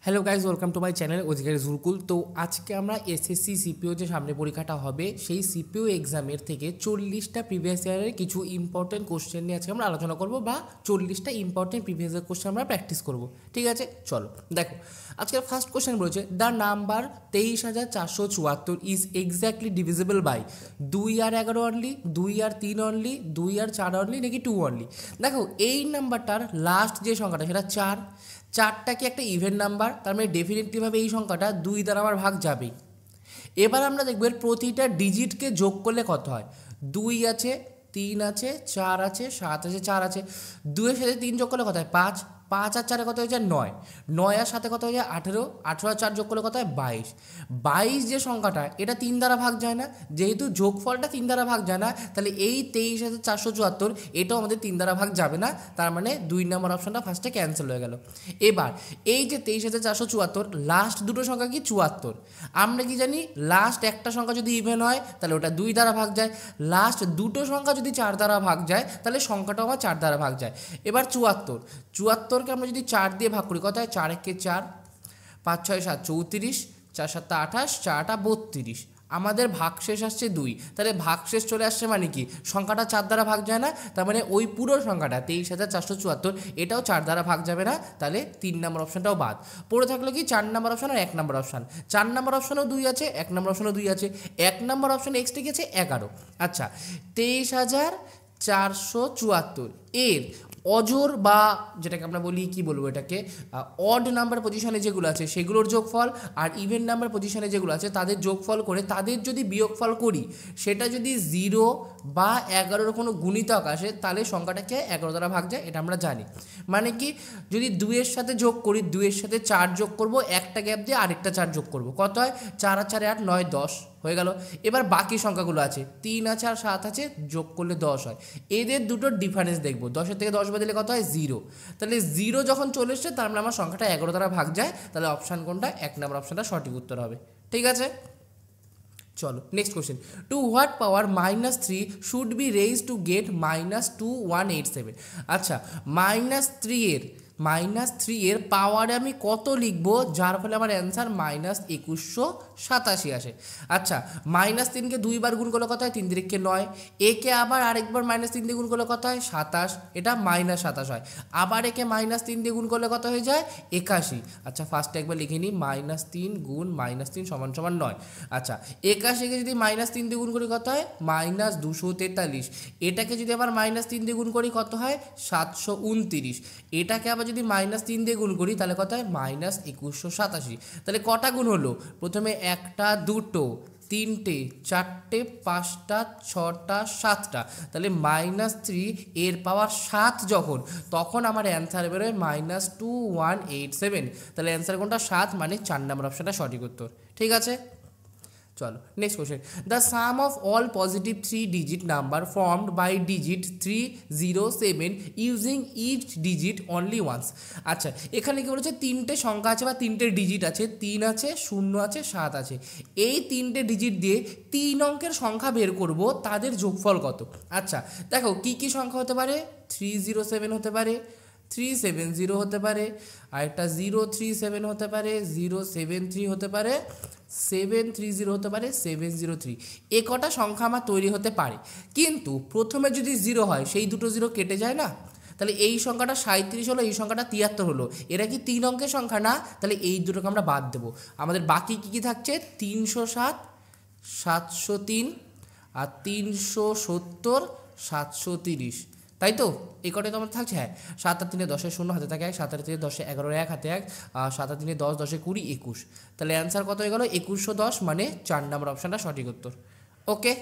Hello guys, welcome to my channel Adhikari Jurkul. তো আজকে আমরা এসএসসি সিপিও যে সামনে পরীক্ষাটা হবে সেই সিপিও এক্সামের থেকে 40টা প্রিভিয়াস ইয়ারের কিছু ইম্পর্টেন্ট কোশ্চেন নিয়ে আজকে আমরা আলোচনা করব, বা 40টা ইম্পর্টেন্ট প্রিভিয়াস ইয়ার কোশ্চেন আমরা প্র্যাকটিস করব। ঠিক আছে, চলো দেখো। আজকের ফার্স্ট কোশ্চেন বলেছে the number 23,474 is exactly divisible by 2 আর 11 অনলি, 2 আর 3 অনলি, 2 আর 4 অনলি, নাকি 2 অনলি। দেখো এই নাম্বারটার লাস্ট যে সংখ্যাটা সেটা 4, চারটা কি একটা ইভেন নাম্বার, তার মানে ডেফিনেটলিভাবে এই সংখ্যাটা 2 দ্বারা আমার ভাগ যাবেই। এবার আমরা দেখব এর প্রতিটা ডিজিটকে যোগ করলে কত হয়। 2 আছে, 3 আছে, 4 আছে, 7 আছে, 4 আছে, 2 এর সাথে 3 যোগ করলে কত হয় 5, 5 আর 4 কত হয়ে যায় 9, 9 আর 7 কত হয়ে যায় 18, 18 আর 4 যোগ করলে কত হয় 22, 22 যে সংখ্যাটা এটা 3 দ্বারা ভাগ যায় না, যেহেতু যোগফলটা 3 দ্বারা ভাগ যায় না, তাহলে এই 23,474 এটাও আমাদের 3 দ্বারা ভাগ যাবে না, তার মানে 2 নম্বর অপশনটা ফার্স্টে ক্যান্সেল হয়ে গেল। এবার এই যে 23,474 লাস্ট দুটো সংখ্যা কি 74, আমরা কি জানি লাস্ট একটা সংখ্যা যদি ইভেন হয় তাহলে ওটা 2 দ্বারা ভাগ যায়, লাস্ট দুটো সংখ্যা যদি 4 দ্বারা ভাগ যায় তাহলে সংখ্যাটাও আমার 4 দ্বারা ভাগ যায়। এবার 74কে আমরা যদি 4 দিয়ে ভাগ করি কত হয়, 4 একে 4, 5 6 7 34, 4 7 28, 4 8 32, আমাদের ভাগশেষ আসছে 2, তাহলে ভাগশেষ চলে আসছে মানে কি সংখ্যাটা 4 দ্বারা ভাগ যায় না, তার মানে ওই পুরো সংখ্যাটা 23,474 এটাও 4 দ্বারা ভাগ যাবে না, তাহলে 3 নম্বর অপশনটাও বাদ পড়ে থাকলো কি 4 নম্বর অপশন আর 1 নম্বর অপশন। 4 নম্বর অপশনেও 2 আছে, 1 নম্বর অপশনেও 2 আছে, 1 নম্বর অপশন এক্সট্রা গেছে 11। আচ্ছা, 23,474 এর অজোর বা যেটাকে আমরা বলি কি বলবো এটাকে অড নাম্বার পজিশনে যেগুলো আছে সেগুলোর যোগফল, আর ইভেন নাম্বার পজিশনে যেগুলো আছে তাদের যোগফল করে তাদের যদি বিয়োগফল করি সেটা যদি 0 বা 11-এর কোনো গুণিতক আসে তাহলে সংখ্যাটাকে 11 দ্বারা ভাগ যায়, এটা আমরা জানি। মানে কি যদি 2 এর সাথে যোগ করি, 2 এর সাথে 4 যোগ করব, একটা গ্যাপ দিয়ে আরেকটা 4 যোগ করব, কত হয় 4 আর 4 8 9 10 হয়ে গেল। এবার বাকি সংখ্যাগুলো আছে 3 আছে আর 7 আছে, যোগ করলে 10 হয়। এদের দুটোর ডিফারেন্স দেখবো, 10-এর থেকে 10 বাদ দিলে কত হয় 0, তাহলে 0 যখন চলে এসছে তার মানে আমার সংখ্যাটা 11 দ্বারা ভাগ যায়, তাহলে অপশান কোনটা 1 নম্বর অপশানটা সঠিক উত্তর হবে। ঠিক আছে, চলো next question. To what power -3 should be raise to get -2187। আচ্ছা, -3 এর পাওয়ারে আমি কত লিখবো যার ফলে আমার অ্যান্সার -2187 আসে। আচ্ছা, -3কে 2 বার গুণ করলে কত হয় 3 3 9, একে আবার আরেকবার -3 দিয়ে গুণ করলে কত হয় 27, এটা -27 হয়। আবার একে -3 দিয়ে গুণ করলে কত হয়ে যায় 81। আচ্ছা, ফার্স্টে একবার লিখে নিই, -3 গুণ -3 = 9। আচ্ছা, 81কে যদি -3 দিয়ে গুণ করি কত হয় -243, এটাকে যদি আবার -3 দিয়ে গুণ করি কত হয় 729, এটাকে আবার যদি -3 দিয়ে গুণ করি তাহলে কত হয় -2187। তাহলে কটা গুণ হলো, প্রথমে একটা, দুটো, তিনটে, চারটে, পাঁচটা, ছটা, সাতটা, তাহলে -3 এর পাওয়ার 7 যখন, তখন আমার অ্যান্সার বেরোয় -2187। তাহলে অ্যান্সার কোনটা 7, মানে 4 নম্বর অপশনটা সঠিক উত্তর। ঠিক আছে, চলো next question. The sum of all positive 3 digit number formed by digit 307 using each digit only once. আচ্ছা, এখানে কি বলেছে তিনটে সংখ্যা আছে বা তিনটে ডিজিট আছে, 3 আছে, 0 আছে, 7 আছে, এই তিনটে ডিজিট দিয়ে 3 অঙ্কের সংখ্যা বের করব, তাদের যোগফল কত। আচ্ছা দেখো কি কি সংখ্যা হতে পারে, 307 হতে পারে, 370 হতে পারে, আর একটা 037 হতে পারে, 073 হতে পারে, 730 হতে পারে, 703, এ কটা সংখ্যা আমার তৈরি হতে পারে। কিন্তু প্রথমে যদি 0 হয় সেই দুটো 0 কেটে যায় না, তাহলে এই সংখ্যাটা 37 হলো, এই সংখ্যাটা 73 হলো, এরা কি 3 অঙ্কের সংখ্যা না, তাহলে এই দুটোকে আমরা বাদ দেবো। আমাদের বাকি কী কী থাকছে 307, 703, আর 370, 730, তাই তো এই কটাই তো আমার থাকছে। হ্যাঁ, 7 আর 3 10 0 হাতে থাকে 1, 7 আর 3 10 11 1 হাতে 1, 7 আর 3 10 10 20 21, তাহলে অ্যান্সার কত হয়ে গেল 2110, মানে 4 নম্বর অপশানটা সঠিক উত্তর। ওকে,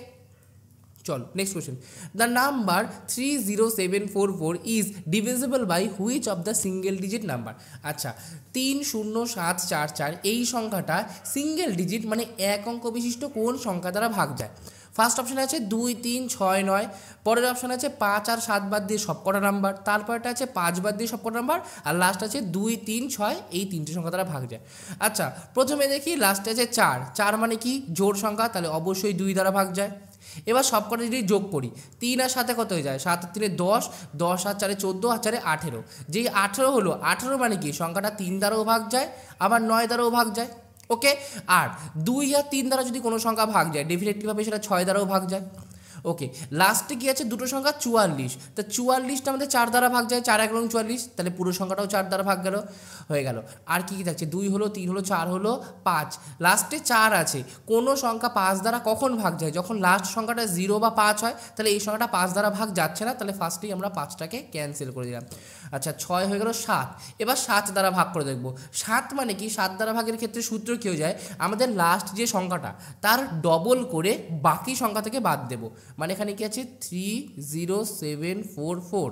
চল next question. The number 30744 is divisible by which of the single digit number. আচ্ছা, 30744 এই সংখ্যাটা সিঙ্গেল ডিজিট মানে এক অঙ্ক বিশিষ্ট কোন সংখ্যা দ্বারা ভাগ যায়। ফার্স্ট অপশানে আছে 2 3 6 9, পরের অপশান আছে 5 আর 7 বাদ দিয়ে সবকটা নাম্বার, তারপরটা আছে 5 বাদ দিয়ে সবকটা নাম্বার, আর লাস্ট আছে 2 3 6, এই তিনটে সংখ্যা দ্বারা ভাগ যায়। আচ্ছা, প্রথমে দেখি লাস্টে আছে 4, 4 মানে কি জোড় সংখ্যা, তাহলে অবশ্যই 2 দ্বারা ভাগ যায়। এবার সবকটা যদি যোগ করি 3 আর 7 কত হয়ে যায়, 7 আর 3 10, 10 আর 4 14, আর 4 18। যেই 18 হলো, 18 মানে কি সংখ্যাটা 3 দ্বারাও ভাগ যায় আবার 9 দ্বারাও ভাগ যায়। ওকে, আর 2 আর 3 দ্বারা যদি কোনো সংখ্যা ভাগ যায় ডেফিনেটলিভাবে সেটা 6 দ্বারাও ভাগ যায়। ওকে, লাস্টে কি আছে, দুটো সংখ্যা 44, তা 44টা আমাদের 4 দ্বারা ভাগ যায়, 4 1 44, তাহলে পুরো সংখ্যাটাও 4 দ্বারা ভাগ গেল, হয়ে গেল। আর কি কি থাকছে, 2 হলো, 3 হলো, 4 হলো, 5, লাস্টে 4 আছে। কোনো সংখ্যা 5 দ্বারা কখন ভাগ যায়, যখন লাস্ট সংখ্যাটা 0 বা 5 হয়, তাহলে এই সংখ্যাটা 5 দ্বারা ভাগ যাচ্ছে না, তাহলে ফার্স্টেই আমরা 5টাকে ক্যান্সেল করে দিলাম। আচ্ছা, 6 হয়ে গেল 7, এবার 7 দ্বারা ভাগ করে দেখব। 7 মানে কি, 7 দ্বারা ভাগের ক্ষেত্রে সূত্র কী হয়ে যায়, আমাদের লাস্ট যে সংখ্যাটা তার ডবল করে বাকি সংখ্যা থেকে বাদ দেব। মানে এখানে কি আছে 30744,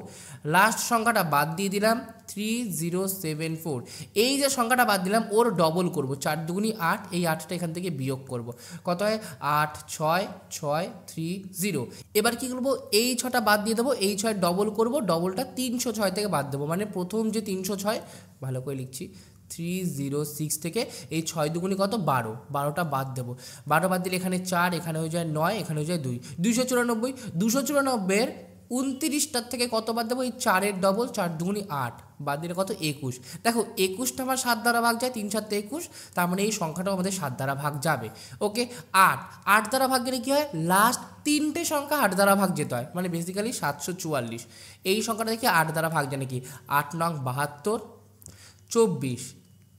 লাস্ট সংখ্যাটা বাদ দিয়ে দিলাম 3074। এই যে সংখ্যাটা বাদ দিলাম ওর ডবল করব, 4 দুগুনি 8, এই 8টা এখান থেকে বিয়োগ করব, কত হয় 8 6 6 3 0। এবার কি করবো, এই 6টা বাদ দিয়ে দেবো, এই 6 ডবল করব, ডবলটা 306 থেকে বাদ দেবো, মানে প্রথম যে 306, ভালো করে লিখছি 306 থেকে এই 6 দুগুনি কত 12, 12টা বাদ দেবো, 12 বাদ দিলে এখানে 4, এখানে হয়ে যায় 9, এখানে হয়ে যায় 2, 294, 294-এর 29টার থেকে কত বাদ দেবো, এই 4-এর ডবল, 4 দুগুনি 8, বাদ দিলে কত 21। দেখো 21টা আমার 7 দ্বারা ভাগ যায়, 3 7 21, তার মানে এই সংখ্যাটাও আমাদের 7 দ্বারা ভাগ যাবে। ওকে, 8 দ্বারা ভাগ গেলে কী হয়, লাস্ট 3টে সংখ্যা 8 দ্বারা ভাগ যেতে হয়, মানে বেসিক্যালি 744। এই সংখ্যাটা দেখি 8 দ্বারা ভাগ যায় নাকি, 8 9 72, 24,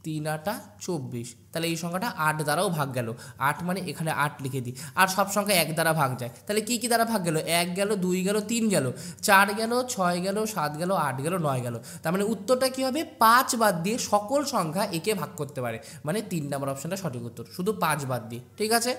3 8 24, তাহলে এই সংখ্যাটা 8 দ্বারাও ভাগ গেল। 8 মানে এখানে 8 লিখে দিই। আর সব সংখ্যা 1 দ্বারা ভাগ যায়, তাহলে কী কী দ্বারা ভাগ গেল, 1 গেল, 2 গেল, 3 গেল, 4 গেল, 6 গেল, 7 গেল, 8 গেল, 9 গেল। তার মানে উত্তরটা কী হবে, 5 বাদ দিয়ে সকল সংখ্যা একে ভাগ করতে পারে, মানে 3 নম্বর অপশানটা সঠিক উত্তর, শুধু 5 বাদ দিয়ে। ঠিক আছে,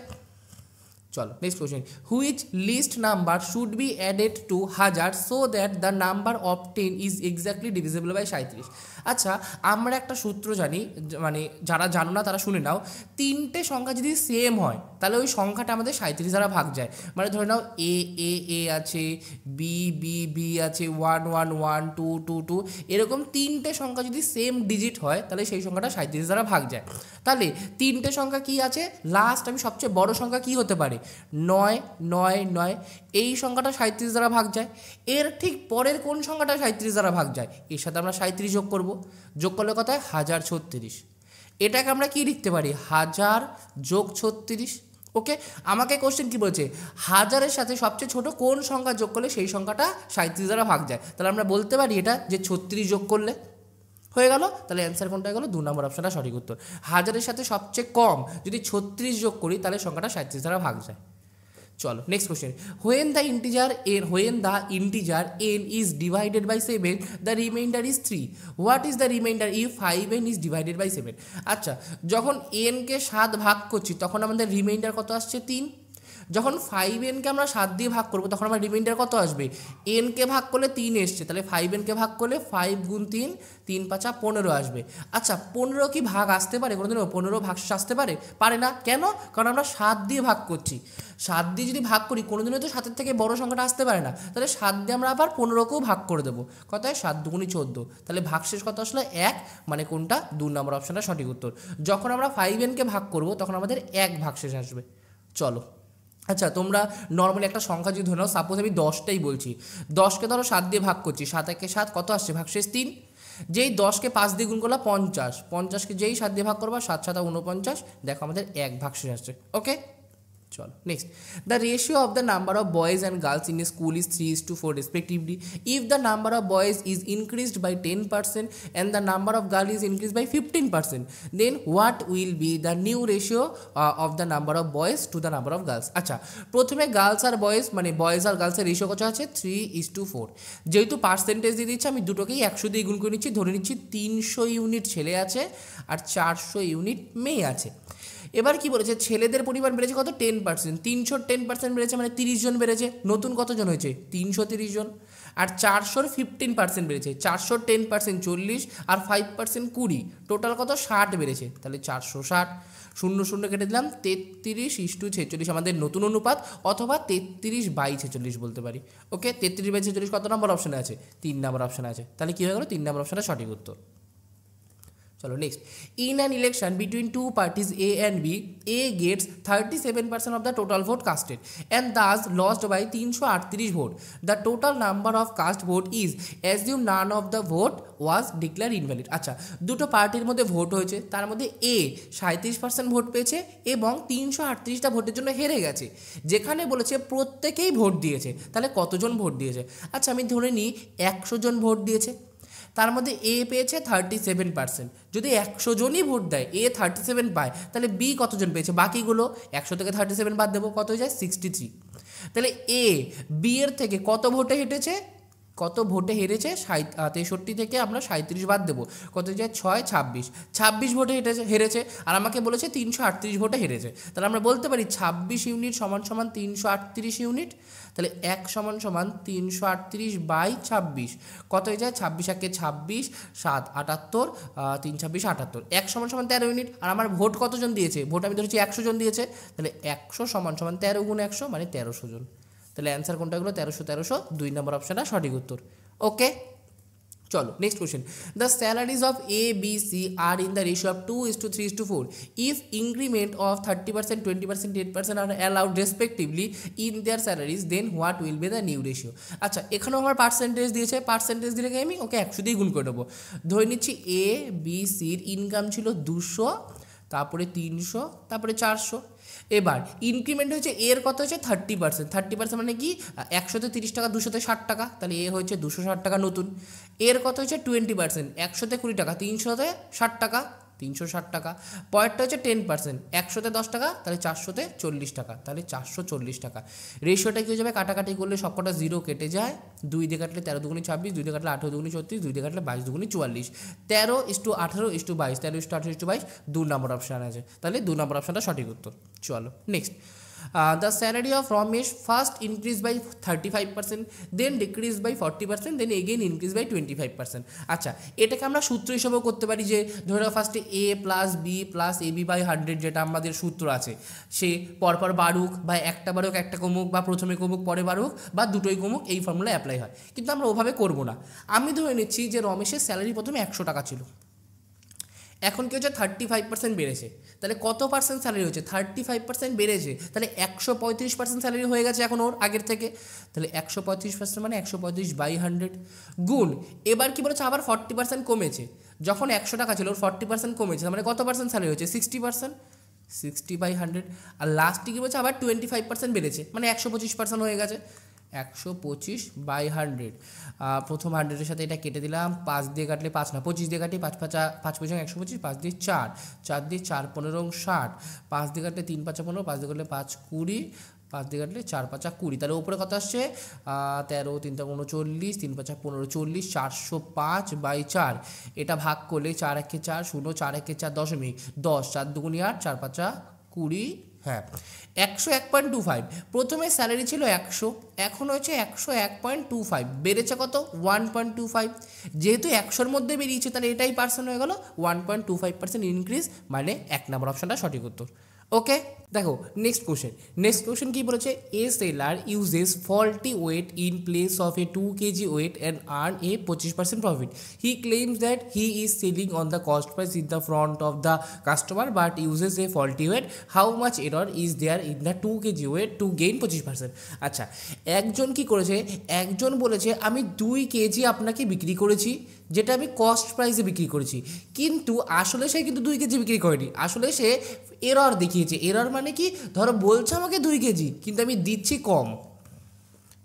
চলো next question, which least number should be added to 1000 so that the number of 10 is exactly divisible by 37। আচ্ছা, আমরা একটা সূত্র জানি, মানে যারা জানো না তারা শুনে নাও, 3টে সংখ্যা যদি সেম হয় তাহলে ওই সংখ্যাটা আমাদের 37 দ্বারা ভাগ যায়। মানে ধরে নাও এ এ এ আছে, বি বি বি আছে, 1 1 1 2 2 2, এরকম 3টে সংখ্যা যদি সেম ডিজিট হয় তাহলে সেই সংখ্যাটা 37 দ্বারা ভাগ যায়। তাহলে 3টে সংখ্যা কি আছে, লাস্ট আমি সবচেয়ে বড় সংখ্যা কি হতে পারে, 9 9 9, এই সংখ্যাটা 37 দ্বারা ভাগ যায়। এর ঠিক পরের কোন সংখ্যাটা 37 দ্বারা ভাগ যায়, এর সাথে আমরা 37 যোগ করব, যোগ করলে কত হয় 1036। এটাকে আমরা কি লিখতে পারি, 1000 যোগ 36। ওকে, আমাকে কোশ্চেন কি বলছে, 1000-এর সাথে সবচেয়ে ছোট কোন সংখ্যা যোগ করলে সেই সংখ্যাটা 37 দ্বারা ভাগ যায়, তাহলে আমরা বলতে পারি এটা যে 36 যোগ করলে হয়ে গেল। তাহলে অ্যান্সার কোনটা গেল, 2 নম্বর অপশনটা সঠিক উত্তর। 1000-এর সাথে সবচেয়ে কম যদি 36 যোগ করি তাহলে সংখ্যাটা 37 দ্বারা ভাগ যায়। চলো next question, when the integer n is divided by 7 the remainder is 3, what is the remainder if 5n is divided by 7। আচ্ছা, যখন n কে 7 ভাগ করছি তখন আমাদের রিমাইন্ডার কত আসছে 3, যখন 5n-কে আমরা 7 দিয়ে ভাগ করবো তখন আমার রিমাইন্ডার কত আসবে, n-কে ভাগ করলে 3 এসছে, তাহলে 5n-কে ভাগ করলে 5 গুণ 3, 3 5 15 আসবে। আচ্ছা, 15 কি ভাগ আসতে পারে কোনোদিনও, 15 ভাগ আসতে পারে, পারে না, কেন, কারণ আমরা 7 দিয়ে ভাগ করছি। 7 দিয়ে যদি ভাগ করি কোনোদিনও তো 7-এর থেকে বড় সংখ্যাটা আসতে পারে না, তাহলে 7 দিয়ে আমরা আবার 15-কেও ভাগ করে দেবো, কত হয় 7 দুগুণি 14, তাহলে ভাগশেষ কত আসলে 1, মানে কোনটা 2 নম্বর অপশনটা সঠিক উত্তর। যখন আমরা 5n-কে ভাগ করবো তখন আমাদের 1 ভাগশেষ আসবে। চলো, আচ্ছা, তোমরা নর্মালি একটা সংখ্যা যদি ধরে নাও, সাপোজ আমি 10টাই বলছি, 10কে ধরো 7 দিয়ে ভাগ করছি, 7 1 7 কত আসছে, ভাগশেষ 3, যেই 10কে 5 দিয়ে গুণ করলাম 50, 50কে যেই 7 দিয়ে ভাগ করবা 7 7 49, দেখো আমাদের 1 ভাগশেষ আসছে। ওকে, চলো next, the ratio of the number of boys and girls in a school is 3:4 respectively. If the number of boys is increased by 10% and the number of girl is increase by 15%, then what will be the new ratio of the number of boys to the number of girls. আচ্ছা, প্রথমে girls আর boys, মানে boys আর গার্লসের ratio কত আছে 3:4, যেহেতু percentage দিয়ে দিচ্ছে আমি দুটোকেই 100 দিয়ে গুণ করে নিচ্ছি, ধরে নিচ্ছি 300 ইউনিট ছেলে আছে আর 400 ইউনিট মেয়ে আছে। এবার কি বলেছে, ছেলেদের পরিমাণ বেড়েছে কত 10%, 300 10% বেড়েছে, মানে 30 জন বেড়েছে, নতুন কতজন হয়েছে 330 জন, আর 400-র 15% বেড়েছে, 400 10% 40 আর 5% 20, টোটাল কত 60 বেড়েছে, তাহলে 460, 0 0 কেটে দিলাম, 33:46 আমাদের নতুন অনুপাত, অথবা 33/46 বলতে পারি। ওকে, 33/46 কত নম্বর অপশানে আছে, 3 নম্বর অপশানে আছে, তাহলে কী হয়ে গেল 3 নম্বর অপশানটা সঠিক উত্তর। চলো next, in an election between two parties A and B, A gets 37% of the total vote casted and thus lost by 338 vote. The total number of cast vote is assume none of the vote was declare invalid. আচ্ছা, দুটো পার্টির মধ্যে vote হয়েছে, তার মধ্যে এ 37% vote পেয়েছে এবং 338টা ভোটের জন্য হেরে গেছে। যেখানে বলেছে প্রত্যেকেই ভোট দিয়েছে, তাহলে কতজন ভোট দিয়েছে? আচ্ছা, আমি ধরে নিই 100 জন ভোট দিয়েছে, তার মধ্যে এ পেয়েছে 37%। যদি 100 জনই ভোট দেয়, এ 37 পায়, তাহলে বি কতজন পেয়েছে? বাকিগুলো 100 থেকে 37 বাদ দেবো, কত হয়ে যায়? 63। তাহলে এ বি এর থেকে কত ভোটে হেঁটেছে? কত ভোটে হেরেছে? 63 থেকে আমরা 37 বাদ দেবো, কত হয়ে যায়? 6 26 ভোটে হেরেছে। আর আমাকে বলেছে 338 ভোটে হেরেছে। তাহলে আমরা বলতে পারি 26 ইউনিট সমান সমান 338 ইউনিট। তাহলে 1 সমান সমান 338 বাই 26, কত হয়ে যায়? 26 একে 26, 7 78, 3 26 78, 1 সমান সমান 13 ইউনিট। আর আমার ভোট কতজন দিয়েছে? ভোট আমি ধরেছি 100 জন দিয়েছে, তাহলে 100 সমান সমান 13 গুণ 100 মানে 1300 জন। তাহলে অ্যান্সার কোনটা হলো? 1300, 2 নম্বর অপশানটা সঠিক উত্তর। ওকে, চলো next question. The salaries of A B C are in the ratio of 2:3:4 if increment of 30%, 20%, 8% are allowed respectively in their salaries, then what will be the new ratio. আচ্ছা, এখানেও আমার percentage দিয়েছে, percentage দিলে আমি ওকে 100 দিয়ে গুণ করে দেবো। ধরে নিচ্ছি এ বি সির ইনকাম ছিল 200, তারপরে 300, তারপরে 400। এবার ইনক্রিমেন্ট হয়েছে এর কত হয়েছে? 30%। 30% মানে কি? 100তে 30 টাকা, 200তে 60 টাকা, তাহলে এ হয়েছে 260 টাকা নতুন। এর কত হয়েছে? 20%, 100তে 20 টাকা, 300তে 60 টাকা, 360 টাকা। পরেরটা হচ্ছে 10%, 100তে 10 টাকা, তাহলে 400তে 40 টাকা, তাহলে 440 টাকা। রেশিওটা কী হয়ে যাবে? কাটাকাটি করলে সবকটা জিরো কেটে যায়। 2 দিয়ে কাটলে 13 দুগুণে 26, 2 দিয়ে কাটলে 18 দুগুণে 36, 2 দিয়ে কাটলে 22 দুগুণে 44। 13:18:22, 13:18:22, 2 নম্বর অপশান আছে, তাহলে 2 নম্বর অপশানটা সঠিক উত্তর। চলো next, the salary of Ramesh first increased by 35%, then decreased by 40%, then again increased by 25%. আচ্ছা, এটাকে আমরা সূত্র হিসেবেও করতে পারি, যে ধরো ফার্স্টে A plus B plus A B by 100, যেটা আমাদের সূত্র আছে, সে পরপর বাড়ুক বা একটা বাড়ুক একটা কমুক, বা প্রথমে কমুক পরে বাড়ুক, বা দুটোই কমুক, এই ফর্মুলা অ্যাপ্লাই হয়। কিন্তু আমরা ওভাবে করবো না। আমি ধরে নিচ্ছি যে রমেশের স্যালারি প্রথমে 100 টাকা ছিল, এখন কি হচ্ছে? 35% বেড়েছে। তাহলে কত পার্সেন্ট স্যালারি হচ্ছে? 35% বেড়েছে, তাহলে 135% স্যালারি হয়ে গেছে এখন ওর আগের থেকে। তাহলে 135% মানে 135 বাই 100 গুণ, এবার কি বলেছে? আবার 40% কমেছে। যখন 100 টাকা ছিল, ওর 40% কমেছে, মানে কত পার্সেন্ট স্যালারি হচ্ছে? 60%, 60 বাই 100। আর লাস্টে কী বলছে? আবার 25% বেড়েছে, মানে 125% হয়ে গেছে। 125 বাই 100, প্রথম 100-এর সাথে এটা কেটে দিলাম, 5 দিয়ে কাটলে 5 না, 25 দিয়ে কাটি, 5 5 125, 5 দিয়ে 4, 4 দিয়ে 4 15 60, 5 দিয়ে কাটলে 3 5 15, 5 দিয়ে কাটলে 5 20, 5 দিয়ে কাটলে 4 5 20, তাহলে উপরে কত আসছে? 13, 3 39, 3 5 15 40, 405 বাই 4। এটা ভাগ করলে 4 1 4 0, 4 1 4 দশমিক 10, 4 2 8, 4 5 20, হ্যাঁ 101.25। প্রথমে স্যালারি ছিল 100, এখন হচ্ছে 101.25, বেড়েছে কত? 1.25। যেহেতু 100-র মধ্যে বেরিয়েছে, তাহলে এটাই পার্সেন্ট হয়ে গেল, 1.25% ইনক্রিজ, মানে 1 নম্বর অপশানটা সঠিক উত্তর। ওকে, দেখো নেক্সট কোশ্চেন কি বলেছে? A seller uses faulty weight in place of a 2 kg weight and earn a 25% profit. He claims that he is selling on the cost price in the front of the customer but uses a faulty weight. How much error is there in the 2 kg weight to gain 25%? আচ্ছা, একজন কি করেছে? একজন বলেছে আমি 2 KG আপনাকে বিক্রি করেছি, যেটা আমি কস্ট প্রাইসে বিক্রি করেছি, কিন্তু আসলে সে কিন্তু 2 কেজি বিক্রি করেনি, আসলে সে এরর দেখিয়েছে। এরর মানে কি? ধরো বলছে আমাকে 2 কেজি, কিন্তু আমি দিচ্ছি কম,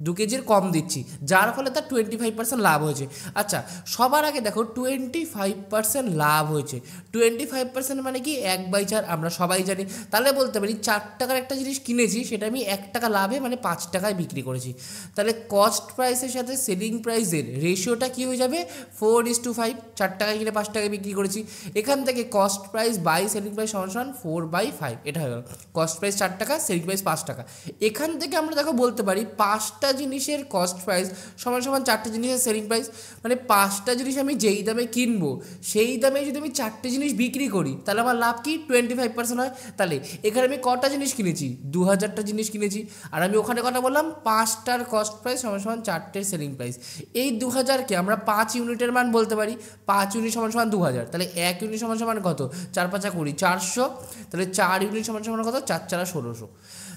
2 কেজির কম দিচ্ছি, যার ফলে তার 25% লাভ হয়েছে। আচ্ছা, সবার আগে দেখো 25% লাভ হয়েছে। 25% মানে কি? 1/4, আমরা সবাই জানি। তাহলে বলতে পারি 4 টাকার একটা জিনিস কিনেছি, সেটা আমি 1 টাকা লাভে মানে 5 টাকায় বিক্রি করেছি। তাহলে কস্ট প্রাইসের সাথে সেলিং প্রাইসের রেশিওটা কী হয়ে যাবে? 4:5। 4 টাকায় কিনে 5 টাকায় বিক্রি করেছি। এখান থেকে cost price by selling price সমান 4/5, এটা হয়ে গেল। কস্ট প্রাইস 4 টাকা, সেলিং প্রাইস 5 টাকা। এখান থেকে আমরা দেখো বলতে পারি 5টা জিনিসের কস্ট প্রাইস সমান সমান 4টে জিনিসের সেলিং প্রাইস, মানে 5টা জিনিস আমি যেই দামে কিনবো সেই দামে যদি আমি 4টে জিনিস বিক্রি করি তাহলে আমার লাভ কি 25% হয়। তাহলে এখানে আমি কটা জিনিস কিনেছি, 2000টা জিনিস কিনেছি, আর আমি ওখানে কটা বললাম 5টার কস্ট প্রাইস সমান সমান 4টের সেলিং প্রাইস। এই 2000কে আমরা 5 ইউনিটের মান বলতে পারি, 5 ইউনিট সমান সমান 2000, তাহলে 1 ইউনিট সমান সমান কত, 4 5 20, 400, তাহলে 4 ইউনিট সমান সমান কত, 4 4 1600।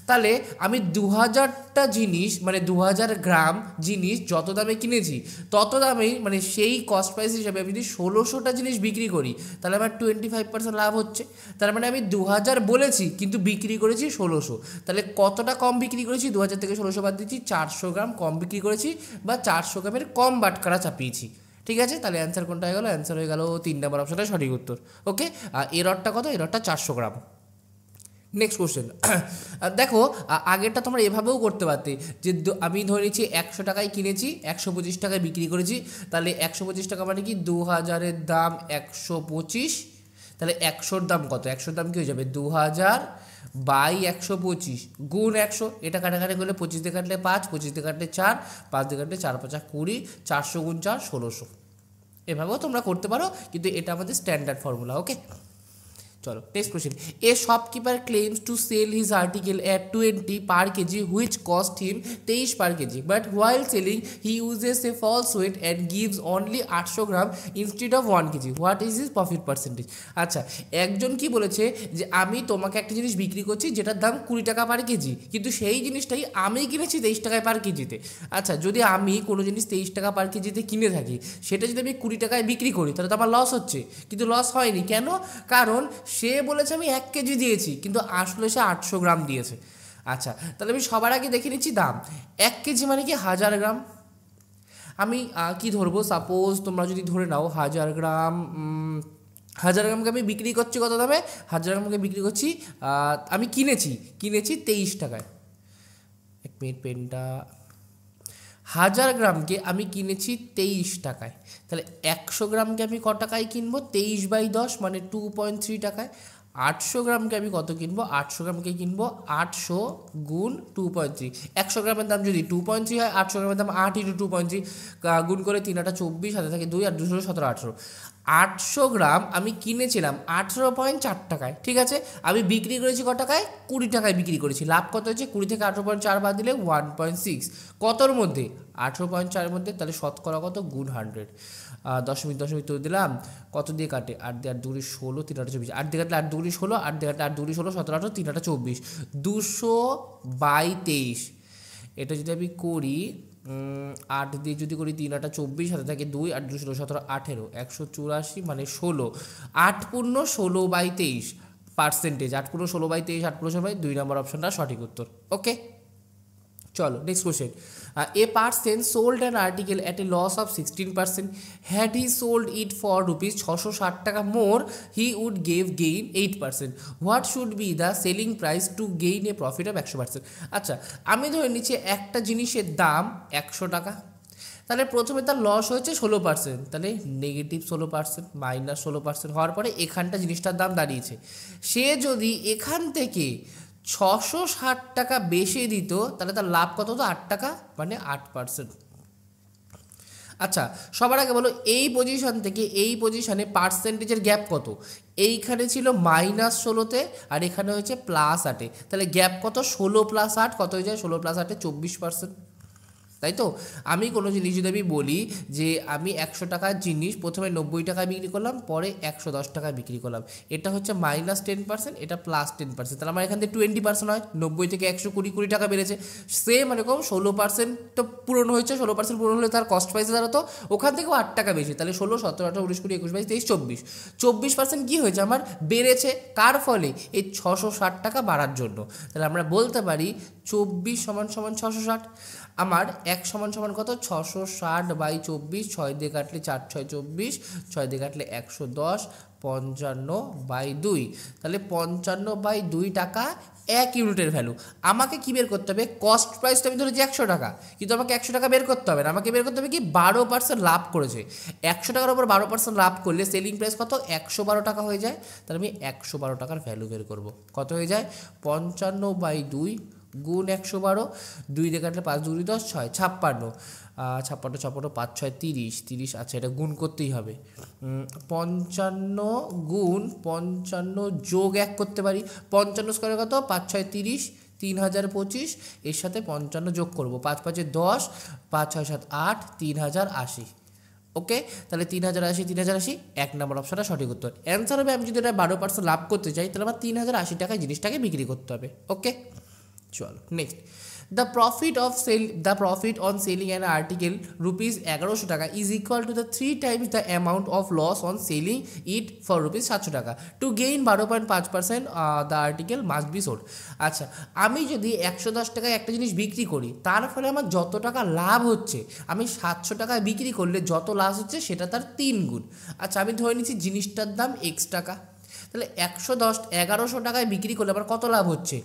তাহলে আমি 2000টা জিনিস মানে 2000 গ্রাম জিনিস যত দামে কিনেছি তত দামেই মানে সেই কস্ট প্রাইস হিসাবে আমি যদি 1600টা জিনিস বিক্রি করি তাহলে আমার 25% লাভ হচ্ছে। তার মানে আমি 2000 বলেছি কিন্তু বিক্রি করেছি 1600, তাহলে কতটা কম বিক্রি করেছি, 2000 থেকে 1600 বাদ দিচ্ছি, 400 গ্রাম কম বিক্রি করেছি বা 400 গ্রামের কম বাটখারা চাপিয়েছি। ঠিক আছে, তাহলে অ্যান্সার কোনটা হয়ে গেল, অ্যান্সার হয়ে গেল 3 নম্বর অপশনটা সঠিক উত্তর। ওকে, এররটা কত, এররটা 400 গ্রাম। নেক্সট কোশ্চেন দেখো, আগেরটা তোমরা এভাবেও করতে পারতে যে আমি ধরে নিচ্ছি 100 টাকায় কিনেছি, 125 টাকায় বিক্রি করেছি, তাহলে 125 টাকা মানে কি 2000-এর দাম 125, তাহলে 100-র দাম কত, 100-র দাম কী হয়ে যাবে 2000 বাই 125 গুণ 100, এটা কাটাকাটি করলে 25 দিয়ে কাটলে 5, 25 দিয়ে কাটলে 4, 5 দিয়ে কাটলে 4 5 20, 400 গুণ 4 1600। এভাবেও তোমরা করতে পারো, কিন্তু এটা আমাদের স্ট্যান্ডার্ড ফর্মুলা। ওকে, চলো next question. A shopkeeper claims to sell his article at 20 per kg which cost him 23 per kg, but while selling he uses a false weight and gives only 800 gram instead of 1 kg. What is his profit percentage? আচ্ছা, একজন কি বলেছে যে আমি তোমাকে একটা জিনিস বিক্রি করছি যেটার দাম 20 টাকা পার কেজি, কিন্তু সেই জিনিসটাই আমি কিনেছি 23 টাকায় পার কেজিতে। আচ্ছা, যদি আমি কোনো জিনিস 23 টাকা পার কেজিতে কিনে থাকি, সেটা যদি আমি 20 টাকায় বিক্রি করি তাহলে তো আমার লস হচ্ছে, কিন্তু লস হয়নি কেন, কারণ সে বলেছে আমি 1 কেজি দিয়েছি কিন্তু আসলে সে 800 গ্রাম দিয়েছে। আচ্ছা, তাহলে আমি সবার আগে দেখে নিচ্ছি দাম, 1 কেজি মানে কি 1000 গ্রাম। আমি কি ধরবো, সাপোজ তোমরা যদি ধরে নাও 1000 গ্রাম, 1000 গ্রামকে আমি বিক্রি করছি কত দামে, 1000 গ্রামকে বিক্রি করছি, আমি কিনেছি 23 টাকায়। এক মিনিট, পেনটা, 1000 গ্রামকে আমি কিনেছি 23 টাকায়, তাহলে 100 গ্রামকে আমি ক টাকায় কিনবো, 23/10 মানে 2.3 টাকায়। 800 গ্রামকে আমি কত কিনবো, 800 গ্রামকে কিনবো 800 গুণ 2.3, 100 গ্রামের দাম যদি 2.3 হয়, 800 গ্রামের দাম 8 × 2.3 গুণ করে 3 8 24, হাতে থাকে 2 আর 2 17 18। 800 গ্রাম আমি কিনেছিলাম 18.4 টাকায়, ঠিক আছে, আমি বিক্রি করেছি ক টাকায়, 20 টাকায় বিক্রি করেছি। লাভ কত হয়েছে, 20 থেকে 18.4 বাদ দিলে 1.6, কতর মধ্যে, 18.4-এর মধ্যে, তাহলে শতকরা কত, গুণ 100, দশমিক দশমিক তো দিলাম, কত দিয়ে কাটে, 8 দিয়ে 8 2 16, 3 8 24, 8 দিয়ে কাটলে 8 2 16, 8 দিয়ে কাটলে 8 2 16, 17 18, 3 8 24, 200/23। এটা যদি আমি করি 8 দিয়ে যদি করি 3 8 24, হাতে থাকে 2 8 2 16 17 18, 184 মানে 16, 8 পূর্ণ 16/23 পার্সেন্টেজ, 8 পূর্ণ 16/23, 8 পূর্ণ 16/, 2 নম্বর অপশনটা সঠিক উত্তর। ওকে, চলো next question. A person sold an article at a loss of 16%. Had he sold it for rupees 660 টাকা more, he would gain 8%. What should be the selling price to gain a profit of 100%? আচ্ছা, আমি ধরে নিচ্ছি একটা জিনিসের দাম 100 টাকা, তাহলে প্রথমে তার লস হয়েছে 16%, তাহলে নেগেটিভ 16% মাইনাস 16% হওয়ার পরে এখানটা জিনিসটার দাম দাঁড়িয়েছে। সে যদি এখান থেকে 660 টাকা বেশি দিত তাহলে তার লাভ কত হতো, 8 টাকা, মানে 8%। আচ্ছা, সবার আগে বলো এই পজিশন থেকে এই পজিশনে পার্সেন্টেজের গ্যাপ কত, এইখানে ছিল -16-তে আর এখানে হয়েছে +8-এ, তাহলে গ্যাপ কত, 16 + 8 কত হয়ে যায়, 16 + 8-এ 24%, তাই তো। আমি কোনো জিনিস যদি আমি বলি যে আমি 100 টাকার জিনিস প্রথমে 90 টাকায় বিক্রি করলাম, পরে 110 টাকায় বিক্রি করলাম, এটা হচ্ছে -10%, এটা +10%, তাহলে আমার এখান থেকে 20% হয়, 90 থেকে 120 টাকা বেড়েছে। সেম এরকম 16% তো পূরণ হয়েছে, 16% পূরণ হলে তার কস্ট প্রাইসে দাঁড়াতো ওখান থেকেও 8 টাকা বেশি, তাহলে 16 17 18 19 20 21 22 23 24% কী হয়েছে আমার, বেড়েছে, কার ফলে, এই 660 টাকা বাড়ার জন্য। তাহলে আমরা বলতে পারি 24 = 660। আমার 1 = কত, 660/24, 6 দিয়ে কাটলে 4 6 24, 6 দিয়ে কাটলে 110, 55/2, তাহলে 55/2 টাকা 1 ইউনিটের ভ্যালু। আমাকে কি বের করতে হবে, কস্ট প্রাইসটা আমি ধরেছি 100 টাকা, কিন্তু আমাকে 100 টাকা বের করতে হবে না, আমাকে বের করতে হবে কি 12% লাভ করেছে। 100 টাকার উপর 12% লাভ করলে সেলিং প্রাইস কত, 112 টাকা হয়ে যায়, তাহলে আমি 112 টাকার ভ্যালু বের করব। কত হয়ে যায়, 55/2 গুণ 112, 2 দিয়ে কাটলে 5 2 10 6 56, 56 56 5 6 30 30, আচ্ছা এটা গুণ করতেই হবে। 55 গুণ 55 যোগ 1 করতে পারি, 55 স্কোয়ারে কত 5 6 30, 3025, এর সাথে 55 যোগ করব, 5 5 10, 5 6 7 8, 3080। ওকে, তাহলে 3080 3080 এক নম্বর অপশনটা সঠিক উত্তর। অ্যান্সার হবে আমি যদি এটা 12% লাভ করতে চাই তাহলে আমার 3080 টাকায় জিনিসটাকে বিক্রি করতে হবে। ওকে, চলো next. The profit on selling an article rupees 1100 টাকা is equal to the 3 times the amount of loss on selling it for rupees 700 টাকা. To gain 12.5%, the article must be sold. আচ্ছা, আমি যদি 110 টাকায় একটা জিনিস বিক্রি করি তার ফলে আমার যত টাকা লাভ হচ্ছে, আমি 700 টাকায় বিক্রি করলে যত লাভ হচ্ছে সেটা তার 3 গুণ। আচ্ছা, আমি ধরে নিচ্ছি জিনিসটার দাম x টাকা, তাহলে 1100 টাকায় বিক্রি করলে আবার কত লাভ হচ্ছে,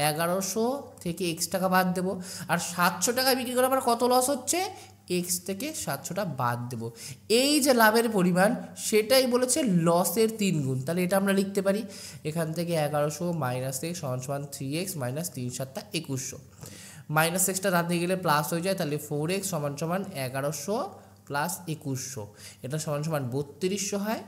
1100 থেকে x টাকা বাদ দেবো, আর 700 টাকায় বিক্রি করলে আবার কত লস হচ্ছে, x থেকে 700টা বাদ দেবো। এই যে লাভের পরিমাণ সেটাই বলেছে লসের 3 গুণ। তাহলে এটা আমরা লিখতে পারি এখান থেকে 1100 মাইনাস x সমান 3x মাইনাস 3 7 2100, মাইনাস এক্সটা দাঁড়িয়ে গেলে প্লাস হয়ে যায়, তাহলে 4x সমান 1100 প্লাস 2100, এটা সমান 3200 হয়।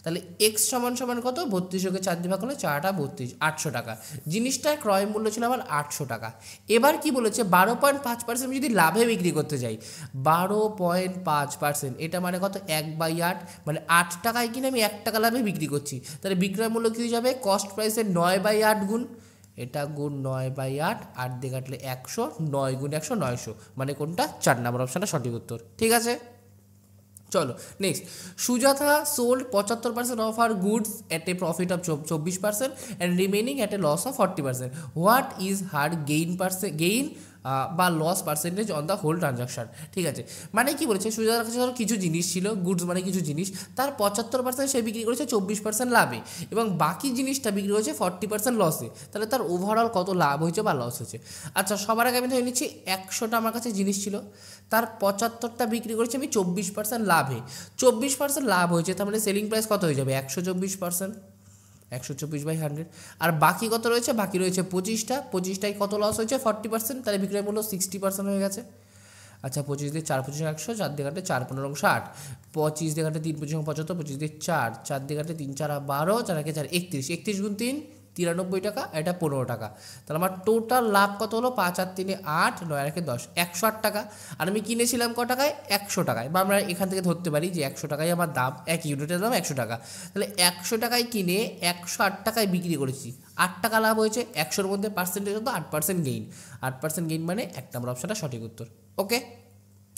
তাহলে x সমান কত, 3200কে 4 দিয়ে ভাগ করলে 4টা 32, 800 টাকা। জিনিসটার ক্রয় মূল্য ছিল আমার 800 টাকা। এবার কি বলেছে 12.5% যদি লাভে বিক্রি করতে যাই, 12.5%, এটা মানে কত 1/8, মানে 8 টাকায় কিনে আমি 1 টাকা লাভে বিক্রি করছি, তাহলে বিক্রয় মূল্য কী যাবে, কস্ট প্রাইসের 9/8 গুণ, এটা গুণ 9/8, 8 দিয়ে কাটলে 100, 9 গুণ 100 900, মানে কোনটা 4 নম্বর অপশানটা সঠিক উত্তর। ঠিক আছে, চলো next. Sujata sold 75% of our goods at a profit of 24% and remaining at a loss of 40%. What is her gain বা loss percentage on the whole transaction? ঠিক আছে, মানে কি বলেছে, সুজাতার কাছে ধরো কিছু জিনিস ছিল, গুডস মানে কিছু জিনিস, তার 75% সে বিক্রি করেছে 24% লাভে, এবং বাকি জিনিসটা বিক্রি করেছে 40% লসে, তাহলে তার ওভারঅল কত লাভ হয়েছে বা লস হয়েছে। আচ্ছা, সবার আগে আমি ধরে নিচ্ছি 100টা আমার কাছে জিনিস ছিল, তার 75টা বিক্রি করেছি আমি 24% লাভে, 24% লাভ হয়েছে, তার মানে সেলিং প্রাইস কত হয়ে যাবে 124%, 124/100, আর বাকি কত রয়েছে, বাকি রয়েছে 25টায় কত লস হয়েছে 40%, তাহলে বিক্রয় মূল্য 60% হয়ে গেছে। আচ্ছা, 25 দিয়ে 4 25 100, 4 দিয়ে কাটে 4 15 60, 25 দিয়ে কাটে 3 25 75, 25 দিয়ে 4 দিয়ে কাটে 3 4 12, 4 4 31, 31 গুণ 3 93 টাকা, এটা 15 টাকা। তাহলে আমার টোটাল লাভ কত হলো, 5 আর 3 8, 9 আর 10, 108 টাকা। আর আমি কিনেছিলাম ক টাকায়, 100 টাকায়, বা আমরা এখান থেকে ধরতে পারি যে 100 টাকায় আমার দাম, এক ইউনিটের দাম 100 টাকা, তাহলে 100 টাকায় কিনে 108 টাকায় বিক্রি করেছি, 8 টাকা লাভ হয়েছে। 100-র মধ্যে পার্সেন্টেজ হতো 8% গেইন, 8% গেইন মানে 1 নম্বর অপশনটা সঠিক উত্তর। ওকে,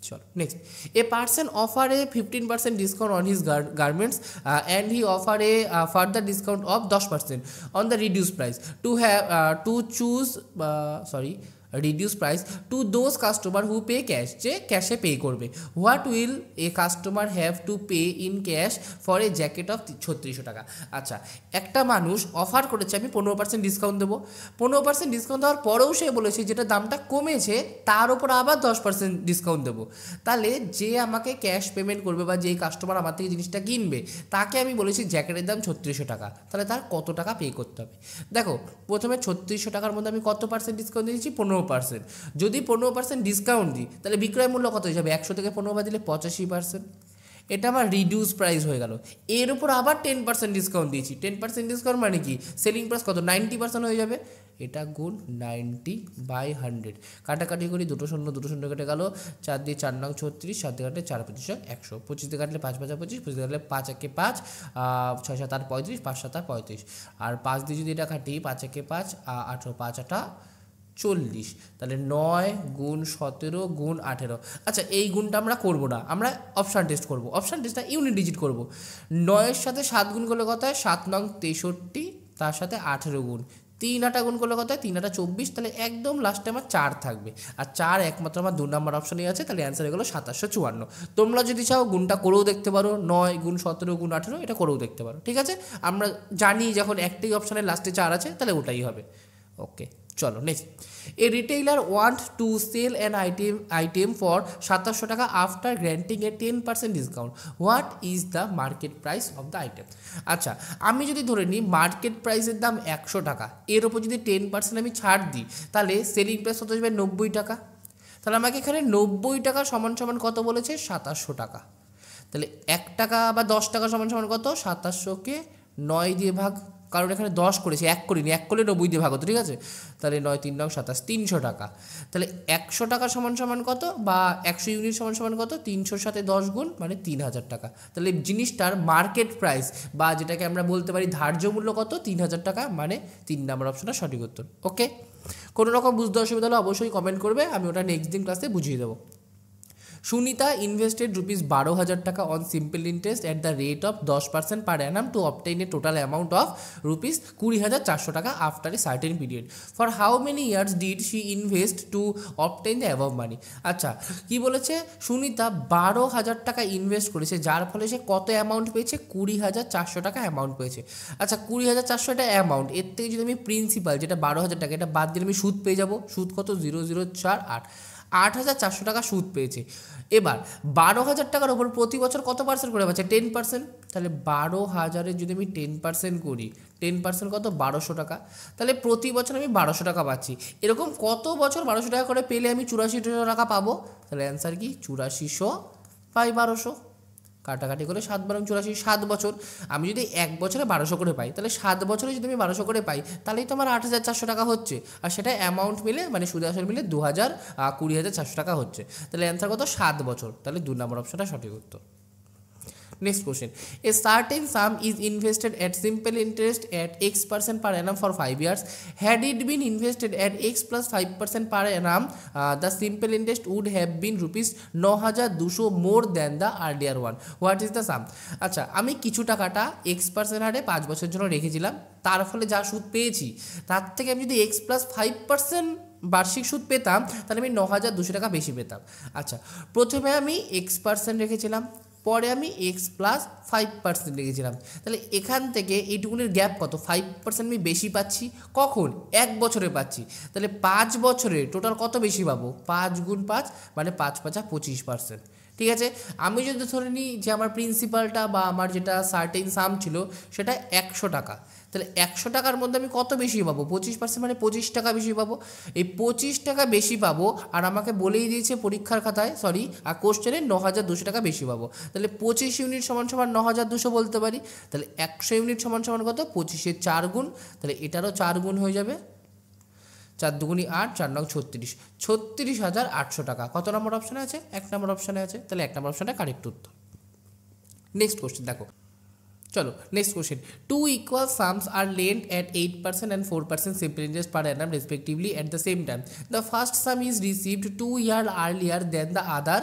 চলো next. A person offer A 15% discount on his garments and he offer A further discount of 10% on the reduce price to choose reduce price to those customer who pay cash, যে ক্যাশে pay করবে। What will A customer have to pay in cash for a jacket of 3600 টাকা? আচ্ছা, একটা মানুষ offer করেছে আমি 15% discount দেবো, 15% discount দেওয়ার পরেও সে বলেছে যেটা দামটা কমেছে তার উপর আবার 10% ডিসকাউন্ট দেবো, তাহলে যে আমাকে ক্যাশ পেমেন্ট করবে বা যেই কাস্টমার আমার থেকে জিনিসটা কিনবে তাকে আমি বলেছি জ্যাকেটের দাম 3600 টাকা, তাহলে তার কত টাকা পে করতে হবে? দেখো, প্রথমে 3600 টাকার মধ্যে আমি কত পার্সেন্ট ডিসকাউন্ট দিয়েছি, 15%। যদি 15% ডিসকাউন্ট দিই তাহলে বিক্রয় মূল্য কত হয়ে যাবে, 100 থেকে 15 বাদ দিলে 85%, এটা আমার রিডিউস প্রাইস হয়ে গেল। এর উপর আবার 10% ডিসকাউন্ট দিয়েছি, 10% ডিসকাউন্ট মানে কি, সেলিং প্রাইস কত 90% হয়ে যাবে, এটা গুণ 90/100, কাটাকাটি করি, 2 শূন্য কেটে গেল, 4 দিয়ে 4 9 36, 7 দিয়ে কাটলে 4 25 100, 25 দিয়ে কাটলে 5 5 25, 25 দিয়ে কাটলে 5 1 5, 6 7 8 35, 5 7 8 35, আর 5 দিয়ে যদি এটা কাটি, 5 1 5, 18 5 8 40, তাহলে 9 গুণ 17 গুণ 18। আচ্ছা, এই গুণটা আমরা করবো না, আমরা অপশান টেস্ট করবো, অপশান টেস্টটা ইউনিট ডিজিট করবো। 9-এর সাথে 7 গুণ করলে কত হয়, 7 9 63, তার সাথে 18 গুণ, 3 8 গুণ করলে কত হয়, 3 8 24, তাহলে একদম লাস্টে আমার 4 থাকবে, আর 4 একমাত্র আমার 2 নম্বর অপশানেই আছে, তাহলে অ্যান্সার এগুলো 2754। তোমরা যদি চাও গুণটা করেও দেখতে পারো, 9 গুণ 17 গুণ 18, এটা করেও দেখতে পারো। ঠিক আছে, আমরা জানি যখন একটাই অপশানের লাস্টে 4 আছে তাহলে ওটাই হবে। ওকে, চলো next, a retailer want to sell an item for 2700 টাকা after granting a 10% discount, what is the market price of the item. আচ্ছা, আমি যদি ধরে নিই মার্কেট প্রাইসের দাম 100 টাকা, এর ওপর যদি 10% আমি ছাড় দিই, তাহলে সেলিং প্রাইস কত আসবে 90 টাকা। তাহলে আমাকে এখানে 90 টাকা সমান সমান কত বলেছে 2700 টাকা। তাহলে 1 টাকা বা 10 টাকা সমান সমান কত, 2700কে 9 দিয়ে ভাগ, কারণ এখানে 10 করেছি, 1 করিনি, 1 করলে 90 দিয়ে ভাগ হতো, ঠিক আছে। তাহলে 9 3 9 27, 300 টাকা। তাহলে 100 টাকা সমান সমান কত, বা 100 ইউনিট সমান সমান কত, 300-র সাথে 10 গুণ মানে 3000 টাকা। তাহলে জিনিসটার মার্কেট প্রাইস বা যেটাকে আমরা বলতে পারি ধার্য মূল্য কত, 3000 টাকা, মানে 3 নম্বর অপশনটা সঠিক উত্তর। ওকে, কোনো রকম বুঝতে অসুবিধা হলে অবশ্যই কমেন্ট করবে, আমি ওটা নেক্সট দিন ক্লাসে বুঝিয়ে দেবো। সুনিতা ইনভেস্টেড ₹12,000 টাকা on simple interest at the rate of 10% per annum to obtain a total amount of ₹20,400 টাকা after a certain period. For how many years did she invest to obtain the above money. আচ্ছা, কি বলেছে, সুনিতা 12,000 টাকা invest করেছে, যার ফলে সে কত amount পেয়েছে, 20,400 টাকা অ্যামাউন্ট পেয়েছে। আচ্ছা, 20,400 এটা অ্যামাউন্ট, এর থেকে যদি আমি প্রিন্সিপাল যেটা 12,000 টাকা এটা বাদ দিলে আমি সুদ পেয়ে যাবো। সুদ কত, 0.048, 8,400 টাকা সুদ পেয়েছে। এবার 12,000 টাকার ওপর প্রতি বছর কত পার্সেন্ট করে পাচ্ছে, 10%। তাহলে 12,000-এর যদি আমি 10% করি, 10% কত, 1,200 টাকা। তাহলে প্রতি বছর আমি 1,200 টাকা পাচ্ছি। এরকম কত বছর 1,200 টাকা করে পেলে আমি 84,000 টাকা পাবো। তাহলে অ্যান্সার কি, 8400 বাই 1,200, কাটাকাটি করে 7 × 84, 7 বছর। আমি যদি 1 বছরে 1,200 করে পাই, তাহলে 7 বছরে যদি আমি 1,200 করে পাই, তাহলেই তো আমার 8,400 টাকা হচ্ছে। আর সেটা অ্যামাউন্ট মিলে মানে সুদে আসল মিলে 20,400 টাকা হচ্ছে। তাহলে অ্যান্সার কত, 7 বছর। তাহলে 2 নম্বর অপশনটা সঠিক উত্তর। Next question. A certain sum is invested at simple interest at X% per annum for 5 years. Had it been invested at X plus 5% per annum, the simple interest would have been ₹9,200 more than the earlier one. What is the sum? আচ্ছা, আমি কিছু টাকাটা X% হারে 5 বছরের জন্য রেখেছিলাম, তার ফলে যা সুদ পেয়েছি তার থেকে আমি যদি X plus 5% বার্ষিক সুদ পেতাম, তাহলে আমি 9,200 টাকা বেশি পেতাম। আচ্ছা, প্রথমে আমি X% রেখেছিলাম, পরে আমি X plus 5% রেখেছিলাম। তাহলে এখান থেকে এইটুকুনের গ্যাপ কত, 5% আমি বেশি পাচ্ছি। কখন, 1 বছরে পাচ্ছি। তাহলে 5 বছরে টোটাল কত বেশি পাবো, 5 × 5 মানে 5 × 5 25%। ঠিক আছে, আমি যদি ধরে নিই যে আমার প্রিন্সিপালটা বা আমার যেটা সার্টেন সাম ছিল সেটা 100 টাকা, তাহলে 100 টাকার মধ্যে আমি কত বেশি পাবো, 25% মানে 25 টাকা বেশি পাবো। এই 25 টাকা বেশি পাবো, আর আমাকে বলেই দিয়েছে পরীক্ষার খাতায়, আর কোশ্চেনে 9,200 টাকা বেশি পাবো। তাহলে 25 ইউনিট সমান সমান 9,200 বলতে পারি। তাহলে 100 ইউনিট সমান সমান কত, 25-এর 4 গুণ, তাহলে এটারও 4 গুণ হয়ে যাবে, 4 দুগুণি 8, 4 9 36, 36,800 টাকা। কত নম্বর অপশানে আছে, 1 নম্বর অপশানে আছে। তাহলে 1 নম্বর অপশানটা কারেক্ট উত্তর। নেক্সট কোশ্চেন দেখো, চলো next question. 2 equal sums are lent at 8% and 4% simple interest per annum respectively at the same time. The first sum is received 2 years earlier than the other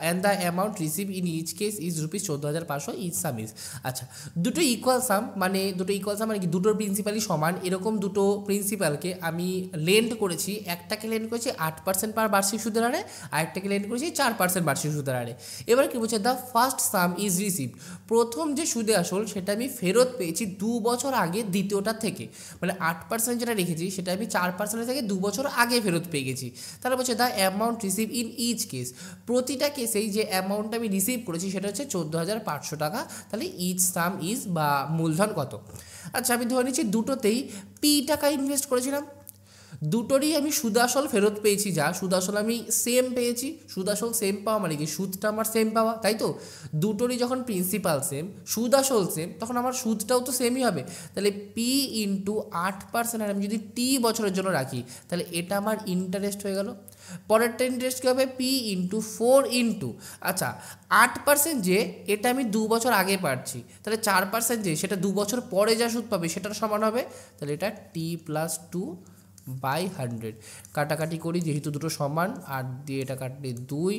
and the amount received in each case is ₹14,500. each sum is. আচ্ছা, দুটো equal সাম মানে কি, দুটোর প্রিন্সিপালই সমান, এরকম দুটো প্রিন্সিপালকে আমি লেন্ড করেছি। একটাকে লেন্ড করেছি 8% পার বার্ষিক সুদের হারে, আরেকটাকে লেন্ড করেছি 4% বার্ষিক সুদের হারে। এবার কি বলছে, the first some is received, প্রথম যে সুদে আসল সেটা আমি ফেরত পেয়েছি 2 বছর আগে দ্বিতীয়টা থেকে, মানে 8% যেটা রেখেছি সেটা আমি 4% থেকে 2 বছর আগে ফেরত পেয়ে গেছি। তাহলে বলছে the amount receive in each case, প্রতিটা কেসেই যে অ্যামাউন্টটা আমি রিসিভ করেছি সেটা হচ্ছে 14,500 টাকা। তাহলে ইচ সাম ইজ বা মূলধন কত। আচ্ছা, আমি ধরে নিচ্ছি দুটোতেই P টাকা ইনভেস্ট করেছিলাম, দুটোরই আমি সুদাসল ফেরত পেয়েছি, যা সুদাসল আমি সেম পেয়েছি। সুদাসল সেম পাওয়া মানে কি, সুদটা আমার সেম পাওয়া, তাই তো। দুটোরই যখন প্রিন্সিপাল সেম, সুদাসল সেম, তখন আমার সুদটাও তো সেমই হবে। তাহলে P × 8% আর আমি যদি T বছরের জন্য রাখি, তাহলে এটা আমার ইন্টারেস্ট হয়ে গেল। পরেরটা ইন্টারেস্ট কী হবে, P × 4 আচ্ছা 8% যে, এটা আমি 2 বছর আগে পাচ্ছি, তাহলে 4% যে সেটা 2 বছর পরে যা সুদ পাবে সেটার সমান হবে। তাহলে এটা T + 2/100, কাটাকাটি করি যেহেতু দুটো সমান, 8 দিয়ে এটা কাটলে 2,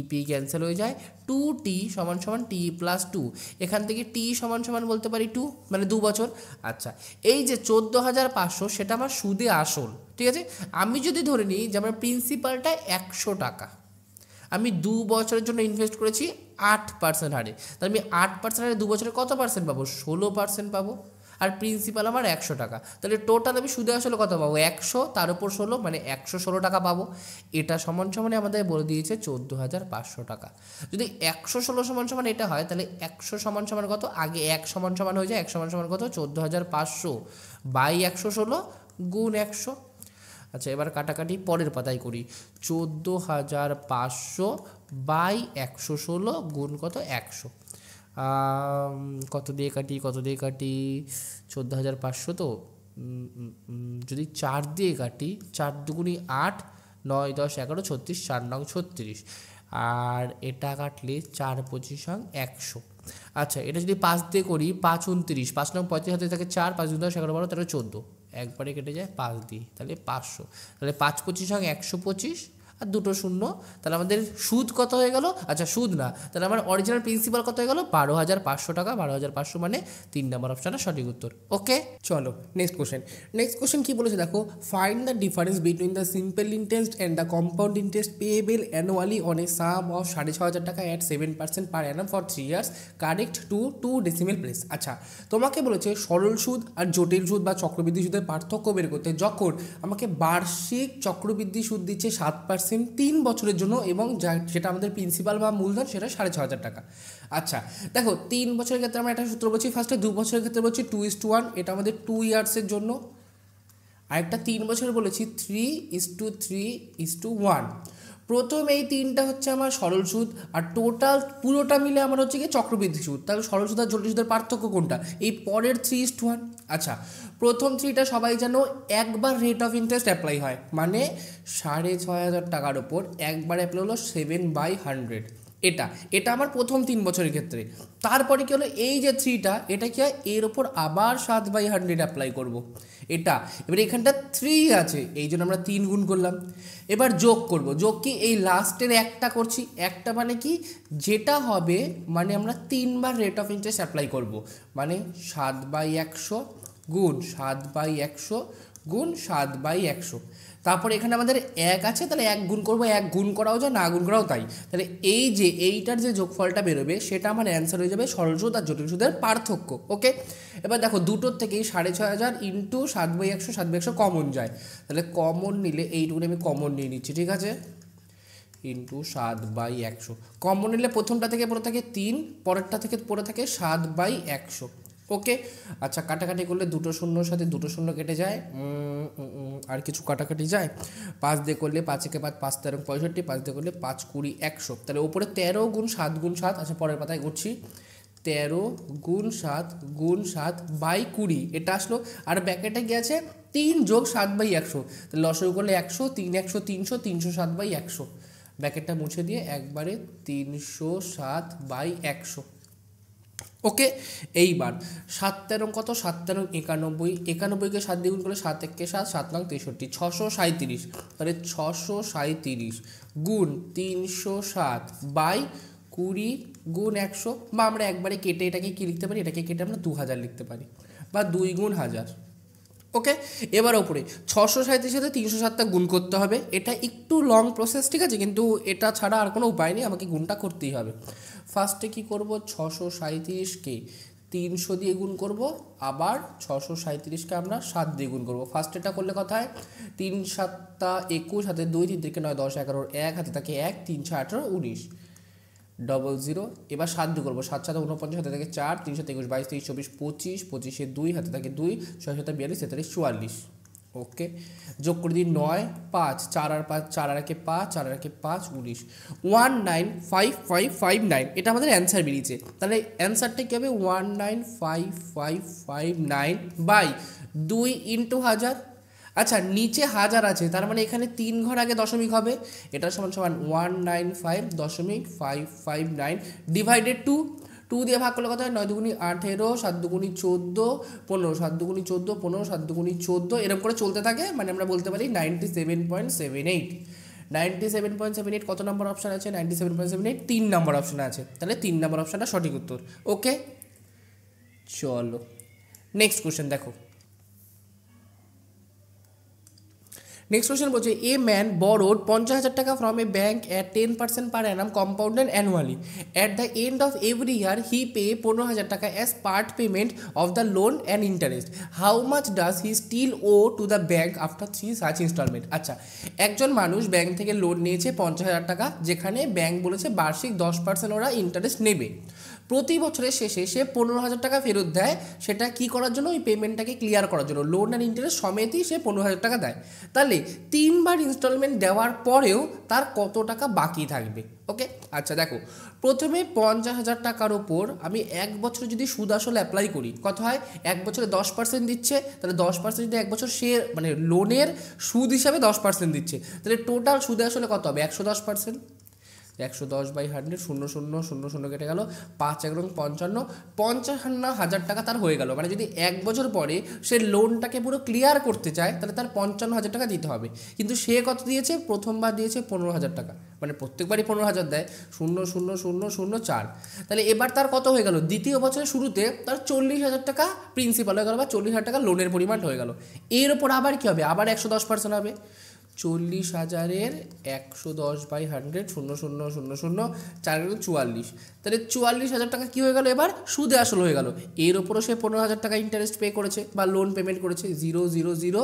P ক্যান্সেল হয়ে যায়। 2T = T + 2, এখান থেকে T = বলতে পারি 2, মানে 2 বছর। আচ্ছা, এই যে 14,500 সেটা আমার সুদে আসল, ঠিক আছে। আমি যদি ধরে নিই যে আমার প্রিন্সিপালটা 100 টাকা, আমি 2 বছরের জন্য ইনভেস্ট করেছি 8% হারে, তাহলে আমি 8% হারে 2 বছরে কত পার্সেন্ট পাবো, 16% পাবো। আর প্রিন্সিপাল আমার 100 টাকা। তাহলে টোটাল আমি সুদে আসলে কত পাবো, 100 তার উপর 16 মানে 116 টাকা পাবো। এটা সমান সমান আমাদের বলে দিয়েছে 14,500 টাকা। যদি 116 সমান সমান এটা হয় তাহলে 100 সমান সমান কত, আগে 1 সমান সমান হয়ে যায়, 1 সমান সমান কত 14,500 বাই 116 গুণ 100। আচ্ছা এবার কাটাকাটি পরের পাতায় করি, 14,500 বাই 116 গুণ কত 100। কত দিয়ে কাটি 14,500 তো যদি 4 দিয়ে কাটি, 4 দুগুণি 8, 9 10 11 36, 4 9 36, আর এটা কাটলে 4 25 100। আচ্ছা এটা যদি 5 দিয়ে করি, 5 29, 5 9 35 হাতে থাকে 4, 5 2 10 11 12 13 14, একবারে কেটে যায় 5 দিয়ে, তাহলে 500। তাহলে 5 25 125 আর দুটো শূন্য, তাহলে আমাদের সুদ কত হয়ে গেল, আচ্ছা সুদ না, তাহলে আমার অরিজিনাল প্রিন্সিপাল কত হয়ে গেল 12,500 টাকা। 12,500 মানে 3 নম্বর অপশানটা সঠিক উত্তর। ওকে চলো নেক্সট কোশ্চেন কী বলেছে দেখো, find the difference between the simple interest and the compound interest payable annually on a sum of 6,500 টাকা at 7% per annum for 3 years, correct to 2 decimal place. আচ্ছা তোমাকে বলেছে সরল সুদ আর জটিল সুদ বা চক্রবৃদ্ধি সুদের পার্থক্য বের করতে, যখন আমাকে বার্ষিক চক্রবৃদ্ধি সুদ দিচ্ছে 7% 3 বছরের জন্য, এবং সেটা আমাদের প্রিন্সিপাল বা মূলধন সেটা 6,500 টাকা। আচ্ছা দেখো 3 বছরের ক্ষেত্রে আমরা একটা সূত্র বলছি, ফার্স্টে 2 বছরের ক্ষেত্রে বলছি 2:1, এটা আমাদের 2 ইয়ার্সের জন্য। আরেকটা 3 বছর বলেছি 3:3:1। প্রথম এই 3টা হচ্ছে আমার সরল সুদ, আর টোটাল পুরোটা মিলে আমার হচ্ছে কি চক্রবৃদ্ধি সুদ। তাহলে সরল সুদ আর জটিল সুদের পার্থক্য কোনটা, এই পরের 3:1। আচ্ছা প্রথম 3টা সবাই জানো একবার রেট অফ ইন্টারেস্ট অ্যাপ্লাই হয়, মানে 6,500 টাকার ওপর একবার অ্যাপ্লাই হলো 7/100। এটা আমার প্রথম 3 বছরের ক্ষেত্রে। তারপরে কি হলো, এই যে 3টা এটা কি হয়, এর ওপর আবার 7/100 অ্যাপ্লাই করব। এটা এবার এখানটা 3 আছে, এই জন্য আমরা 3 গুণ করলাম। এবার যোগ করব, যোগ কি এই লাস্টের একটা করছি, একটা মানে কি যেটা হবে, মানে আমরা 3 বার রেট অফ ইন্টারেস্ট অ্যাপ্লাই করব, মানে 7/100 গুণ 7/100 গুণ 7/100। তারপরে এখানে আমাদের 1 আছে, তাহলে 1 গুণ করবো, 1 গুণ করাও যায় না গুণ করাও তাই। তাহলে এই যে এইটার যে যোগফলটা বেরোবে সেটা আমার অ্যান্সার হয়ে যাবে সরল সুদ আর জটিল সুদের পার্থক্য। ওকে এবার দেখো দুটোর থেকেই 6,500 ইন্টু 7/100, 7/100 কমন যায়, তাহলে কমন নিলে এইটুকুনি আমি কমন নিয়ে নিচ্ছি, ঠিক আছে, ইন্টু 7/100। কমন নিলে প্রথমটা থেকে পড়ে থাকে 3, পরেরটা থেকে পড়ে থাকে 7/100। ওকে আচ্ছা কাটাকাটি করলে দুটো শূন্যর সাথে দুটো শূন্য কেটে যায়, আর কিছু কাটাকাটি যায়। 5 দিয়ে করলে 5 একে 5, 5 13 65, 5 দিয়ে করলে 5 20 100। তাহলে উপরে 13 গুণ 7 গুণ 7, আচ্ছা পরের পাতায় করছি 13 গুণ 7 গুণ 7 বাই 20, এটা আসলো। আর ব্যাকেটে গিয়েছে 3 যোগ 7/100, তাহলে লসাগু করলে 100, 3 100 300, 307/100। ব্যাকেটটা মুছে দিয়ে একবারে 307/100। ওকে এইবার 7 13 কত, 7 13 91, 91কে 7 দিয়ে গুণ করলে 7 1 7, 7 9 63, 637। তাহলে 637 গুণ 307/20 গুণ 100, বা আমরা একবারে কেটে এটাকে কী লিখতে পারি, এটাকে কেটে আমরা 2000 লিখতে পারি, বা 2 গুণ 1000। ওকে এবার ওপরে 637 সাথে 307টা গুণ করতে হবে, এটা একটু লং প্রসেস, ঠিক আছে, কিন্তু এটা ছাড়া আর কোনো উপায় নেই, আমাকে গুণটা করতেই হবে। ফার্স্টে কি করব, 637কে 300 দিয়ে গুণ করব, আবার 637কে আমরা 7 দিয়ে গুণ করব। ফার্স্ট এটা করলে কথায় 3 7 21, হাতে 2, 3 থেকে 9 10 11, 1 হাতে থাকে 1, 3 6 18 19, 00। এবার 7 দিয়ে করবো, 7 7 49, হাতে থাকে 4, 3 7 21 22 23 24 25, 25 2 হাতে থাকে 2, 6 7 42 43 44। ওকে যোগ করে দিই 9 5, 4 আর 5, 4 আর 1 5, 4 আর 1 5 19, 195559। এটা আমাদের অ্যান্সার বেরিয়েছে। তাহলে অ্যান্সারটা কী হবে, 195559 বাই 2 ইন্টু 1000। আচ্ছা নিচে 1000 আছে, তার মানে এখানে 3 ঘর আগে দশমিক হবে, এটা সমান সমান 195.559 ডিভাইডেড 2। 2 দিয়ে ভাগ করলে কত হয়, 9 দুগুণি 18, 7 দুগুণি 14, 15, 7 দুগুণি 14, 15, 7 দুগুণি 14, এরকম করে চলতে থাকে, মানে আমরা বলতে পারি 97.78। 97.78 কত নম্বর অপশান আছে, 97.78 3 নম্বর অপশানে আছে, তাহলে 3 নম্বর অপশানটা সঠিক উত্তর। ওকে চলো নেক্সট কোশ্চেন দেখো, নেক্সট কোশ্চেন বলছে এ ম্যান বরোড 50,000 টাকা from a bank at 10% per annum compounded annually at the end of every year he pay 15,000 টাকা as part payment of the loan and interest how much does he still owe to the bank after 3 such instalment. আচ্ছা, একজন মানুষ bank থেকে loan নিয়েছে 50,000 টাকা, যেখানে bank বলেছে বার্ষিক 10% ওরা ইন্টারেস্ট নেবে। প্রতি বছরের শেষে সে 15,000 টাকা ফেরত দেয়, সেটা কি করার জন্য? ওই পেমেন্টটাকে ক্লিয়ার করার জন্য। লোন অ্যান্ড ইন্টারেস্ট সমেতই সে 15,000 টাকা দেয়। তাহলে 3বার ইনস্টলমেন্ট দেওয়ার পরেও তার কত টাকা বাকি থাকবে? ওকে, আচ্ছা দেখো, প্রথমে 50,000 টাকার ওপর আমি 1 বছর যদি সুদ আসলে অ্যাপ্লাই করি, কত হয়? 1 বছরে 10% দিচ্ছে, তাহলে 10% যদি 1 বছর সে মানে লোনের সুদ হিসাবে 10% দিচ্ছে, তাহলে টোটাল সুদে আসলে কত হবে? 110%। 110/100, 0 0 0 0 কেটে গেল, 5 1 55, 55,000 টাকা তার হয়ে গেল। মানে যদি 1 বছর পরে সে লোনটাকে পুরো ক্লিয়ার করতে চায়, তাহলে তার 55,000 টাকা দিতে হবে। কিন্তু সে কত দিয়েছে? প্রথমবার দিয়েছে 15,000 টাকা, মানে প্রত্যেকবারই 15,000 দেয়, 0 0 0 0 4। তাহলে এবার তার কত হয়ে গেল? দ্বিতীয় বছরের শুরুতে তার 40,000 টাকা প্রিন্সিপাল হয়ে গেল, বা 40,000 টাকা লোনের পরিমাণ হয়ে গেল। এর ওপর আবার কী হবে? আবার 110% হবে। 40,000-এর 110/100, 0 0 0 0 4 44, তাহলে 44,000 টাকা কী হয়ে গেল? এবার সুদে আসল হয়ে গেল। এর ওপরও সে 15,000 টাকা ইন্টারেস্ট পে করেছে বা লোন পেমেন্ট করেছে, 0 0 0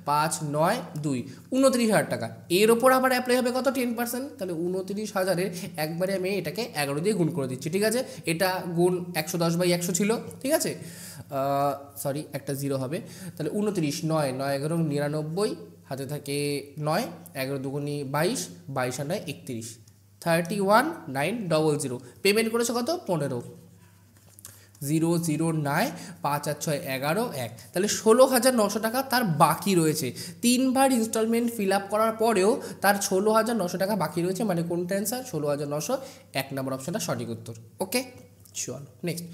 5 9 2, 29,000 টাকা। এর ওপর আবার অ্যাপ্লাই হবে কত? 10%। তাহলে 29,000-এর একবারে আমি এটাকে 11 দিয়ে গুণ করে দিচ্ছি, ঠিক আছে? এটা গুণ 110/100 ছিল, ঠিক আছে? সরি, একটা 0 হবে। তাহলে 29, 9 9 11 99, হাতে থাকে 9, 11 দুগুণি 22, 22 আর 9 31, 31,900। পেমেন্ট করেছে কত? 15, 0 0 9 5 আর 6 11 1, তাহলে 16,900 টাকা তার বাকি রয়েছে। 3বার ইনস্টলমেন্ট ফিল আপ করার পরেও তার 16,900 টাকা বাকি রয়েছে। মানে কোনটা অ্যান্সার? 16,900, 1 নম্বর অপশনটা সঠিক উত্তর। ওকে, চলো next.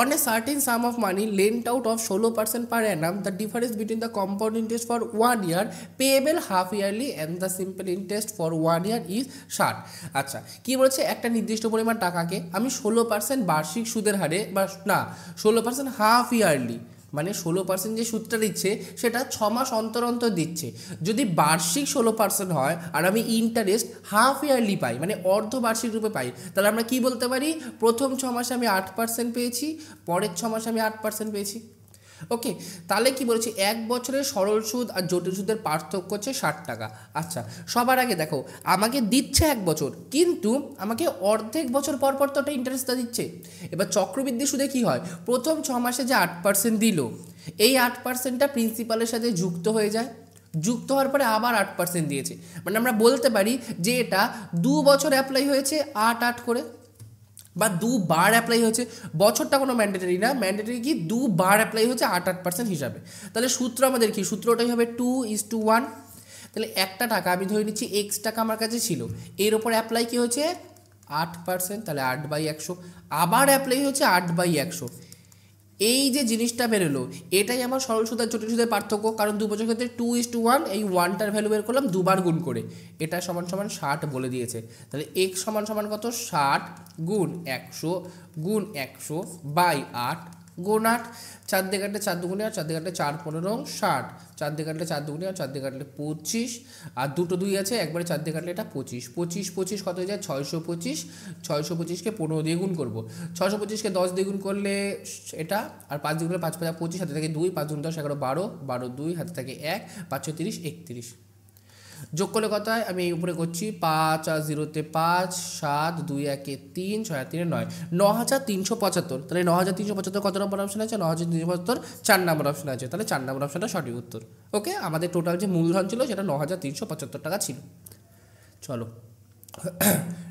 On a certain some of money lent out of 16% per Anam, the difference between the compound interest for 1 year payable half yearly and the simple interest for 1 year is 60। আচ্ছা, কী বলেছে? একটা নির্দিষ্ট পরিমাণ টাকাকে আমি 16% বার্ষিক সুদের হারে, বা না 16% হাফ ইয়ারলি, মানে 16% যে সুদটা দিচ্ছে সেটা 6 মাস অন্তর অন্তর দিচ্ছে। যদি বার্ষিক 16% হয় আর আমি ইন্টারেস্ট হাফ ইয়ারলি পাই, মানে অর্ধবার্ষিক রূপে পাই, তাহলে আমরা কি বলতে পারি? প্রথম 6 মাসে আমি 8% পেয়েছি, পরের 6 মাসে আমি 8% পেয়েছি। ওকে, তাহলে কি বলেছি? 1 বছরের সরল সুদ আর জটিল সুদের পার্থক্য হচ্ছে 60 টাকা। আচ্ছা, সবার আগে দেখো, আমাকে দিচ্ছে 1 বছর, কিন্তু আমাকে অর্ধেক বছর পর পর তো ওটা ইন্টারেস্টটা দিচ্ছে। এবার চক্রবৃদ্ধি সুদে কি হয়? প্রথম 6 মাসে যে 8% দিল, এই 8%টা প্রিন্সিপালের সাথে যুক্ত হয়ে যায়, যুক্ত হওয়ার পরে আবার 8% দিয়েছে। মানে আমরা বলতে পারি যে এটা 2 বছর অ্যাপ্লাই হয়েছে 8 8 করে, বা 2 বার অ্যাপ্লাই হয়েছে। বছরটা কোনো ম্যান্ডেটরি না, ম্যান্ডেটরি কি 2 বার অ্যাপ্লাই হয়েছে 8% হিসাবে। তাহলে সূত্র আমাদের কি? সূত্রটাই হবে 2:1। তাহলে একটা টাকা আমি ধরে নিচ্ছি x টাকা আমার কাছে ছিল, এর ওপর অ্যাপ্লাই কি হয়েছে? 8%, তাহলে 8/100। আবার অ্যাপ্লাই হয়েছে 8/100। এই যে জিনিসটা বেরোলো, এটাই আমার সরল সুদ আর জটিল সুদের পার্থক্য। কারণ 2 বছরের ক্ষেত্রে 2:1, এই 1টার ভ্যালু বের করলাম 2বার গুণ করে, এটা সমান সমান 60 বলে দিয়েছে। তাহলে x সমান সমান কত? 60 গুণ 100 গুণ 100/8 গুণ 8, 4 দিয়ে কাটলে 4 দুগুণে 8, 4 দিয়ে কাটলে 4 15 60, 4 দিয়ে কাটলে 4 দুগুণে 8, 4 দিয়ে কাটলে 25, আর দুটো 2 আছে, একবারে 4 দিয়ে কাটলে এটা 25, 25 25 কত হয়ে যায়? 625, 625কে 15 দিয়ে গুণ করবো, 625কে 10 দিয়ে গুণ করলে এটা, আর 5 দিয়ে গুণলে 5 5 25, হাতে থাকে 2, 5 গুণ 10 11 12, 12 2, হাতে থাকে 1, 5 6 30 31। যোগ করলে কত হয়? আমি এই উপরে করছি, 5 আর 0-তে 5, 7 2 1-এ 3, 6 আর 3-এ 9, 9,375। তাহলে 9,375 কত নম্বর অপশন আছে? 9,375 4 নম্বর অপশন আছে। তাহলে 4 নম্বর অপশনটা সঠিক উত্তর। ওকে, আমাদের টোটাল যে মূলধন ছিল সেটা 9,375 টাকা ছিল। চলো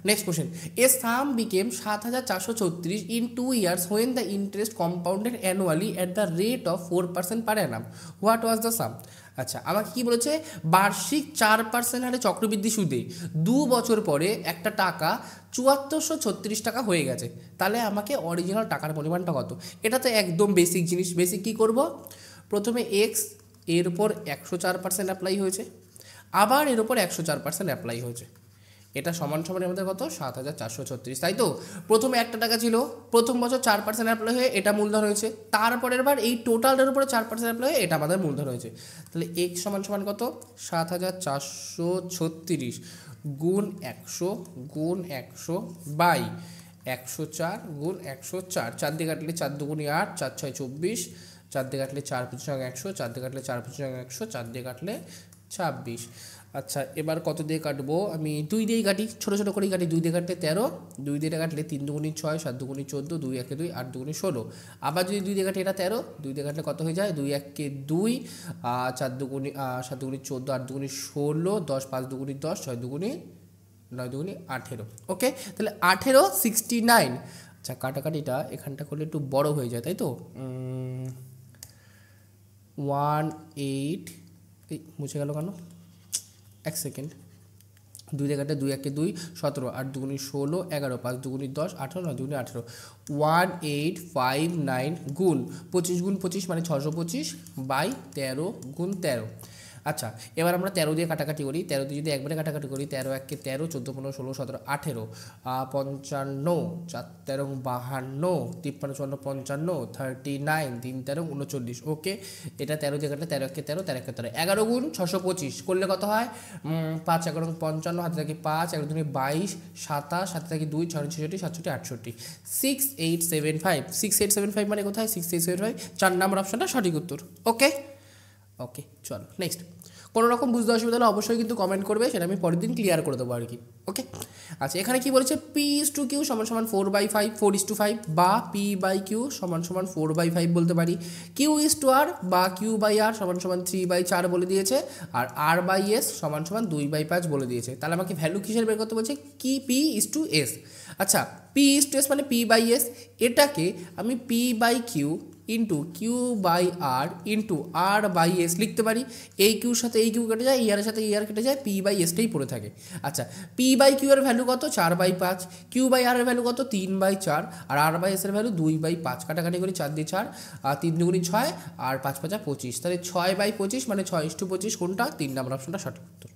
next question. A some became 7,436 in 2 years when the interest compounded annually at the rate of 4% per annum. What was the sum? আচ্ছা, আমাকে কি বলেছে? বার্ষিক 4% হারে চক্রবৃদ্ধি সুদে 2 বছর পরে একটা টাকা 7,436 টাকা হয়ে গেছে। তাহলে আমাকে অরিজিনাল টাকার পরিমাণটা কত? এটা তো একদম বেসিক জিনিস। বেসিক কী করব? প্রথমে এক্স, এর উপর 104% অ্যাপ্লাই হয়েছে, আবার এর উপর 104% অ্যাপ্লাই হয়েছে, এটা সমান সমান আমাদের কত 7,436, তাই তো? প্রথমে 1 টাকা ছিল, প্রথম বছর 4% অ্যাপ্লাই হয়ে এটা মূলধন হয়েছে, তারপরের বার এই টোটালের উপরে 4% অ্যাপ্লাই হয়ে এটা আমাদের মূলধন হয়েছে। তাহলে x সমান সমান কত 7,436 গুণ 100 গুণ 100 বাই 104 গুণ 104, 4 দিয়ে কাটলে 4 দুগুণে 8, 4 6 24, 4 দিয়ে কাটলে 4 5 100, 4 দিয়ে কাটলে 4 5 100, 4 দিয়ে কাটলে 26। আচ্ছা এবার কত দিয়ে কাটবো, আমি 2 দিয়েই কাটি, ছোটো ছোটো করেই কাটি। 2 দিয়ে কাটলে 13, 2 দিয়ে কাটলে 3 দুগুণি 6, 7 দুগুণি 14, 2 1 2, 8 দুগুণি 16। আবার যদি 2 দিয়ে কাটি এটা 13, 2 দিয়ে কাটলে কত হয়ে যায় 2 1 2, 4 দুগুণি 7 দুগুণি 14, 8 দুগুণি 16, 10 5 দুগুণি 10, 6 দুগুণি 9 দুগুণি 18। ওকে, তাহলে 18 69। আচ্ছা কাটাকাটিটা এখানটা করলে একটু বড় হয়ে যায়, তাই তো? 18 মুছে গেল কেন, 1 সেকেন্ড। 2 দিয়ে কাটলে 2 1 2, 17, 8 দুগুণি 16, 11, 5 দুগুণি 10, 18, 9 দুগুণি 18। 1859 গুণ 25 গুণ 25 মানে 625 বাই 13 গুণ 13। আচ্ছা এবার আমরা 13 দিয়ে কাটাকাটি করি, 13 দিয়ে যদি একবারে কাটাকাটি করি, 13 1 13, 14 15 16 17 18, 55, 4 13 52, 53 54 55, 39, 3 13 39। ওকে, এটা 13 দিয়ে কাটলে 13 1 13, 13 1 13, 11 গুণ 625 করলে কত হয় 5 11 55, হাতে থাকে 5, 11 দুগুণে 22, 27, হাতে থাকে 2, 6 66 67 68। 6875, 6875 মানে কোথায় 6875, 4 নম্বর অপশনটা সঠিক উত্তর। ওকে ওকে চলো নেক্সট। কোনো রকম বুঝতে অসুবিধা হলে অবশ্যই কিন্তু কমেন্ট করবে, সেটা আমি পরের দিন ক্লিয়ার করে দেবো আর কি। ওকে, আচ্ছা এখানে কি বলেছে P/Q সমান সমান 4/5, 4:5 বা P/Q সমান সমান 4/5 বলতে পারি। Q/R বা Q/R সমান সমান 3/4 বলে দিয়েছে, আর R/S সমান সমান 2/5 বলে দিয়েছে। তাহলে আমাকে ভ্যালু কিসের বের করতে বলছে, কি P/S। আচ্ছা P/S মানে P/S, এটাকে আমি P/Q into Q/R into R/S লিখতে পারি। এই কিউর সাথে এই কিউ কেটে যায়, ইয়ারের সাথে ইয়ার কেটে যায়, P/Sটাই পড়ে থাকে। আচ্ছা P/Q এর ভ্যালু কত 4/5, Q/R এর ভ্যালু কত 3/4, আর R/S এর ভ্যালু 2/5। কাটাকাটি করি 4 দিয়ে 4, 3 দুগুণি 6, আর 5 5 25, তাহলে 6/25 মানে 6:25 কোনটা 3 নম্বর অপশনটা সঠিক উত্তর।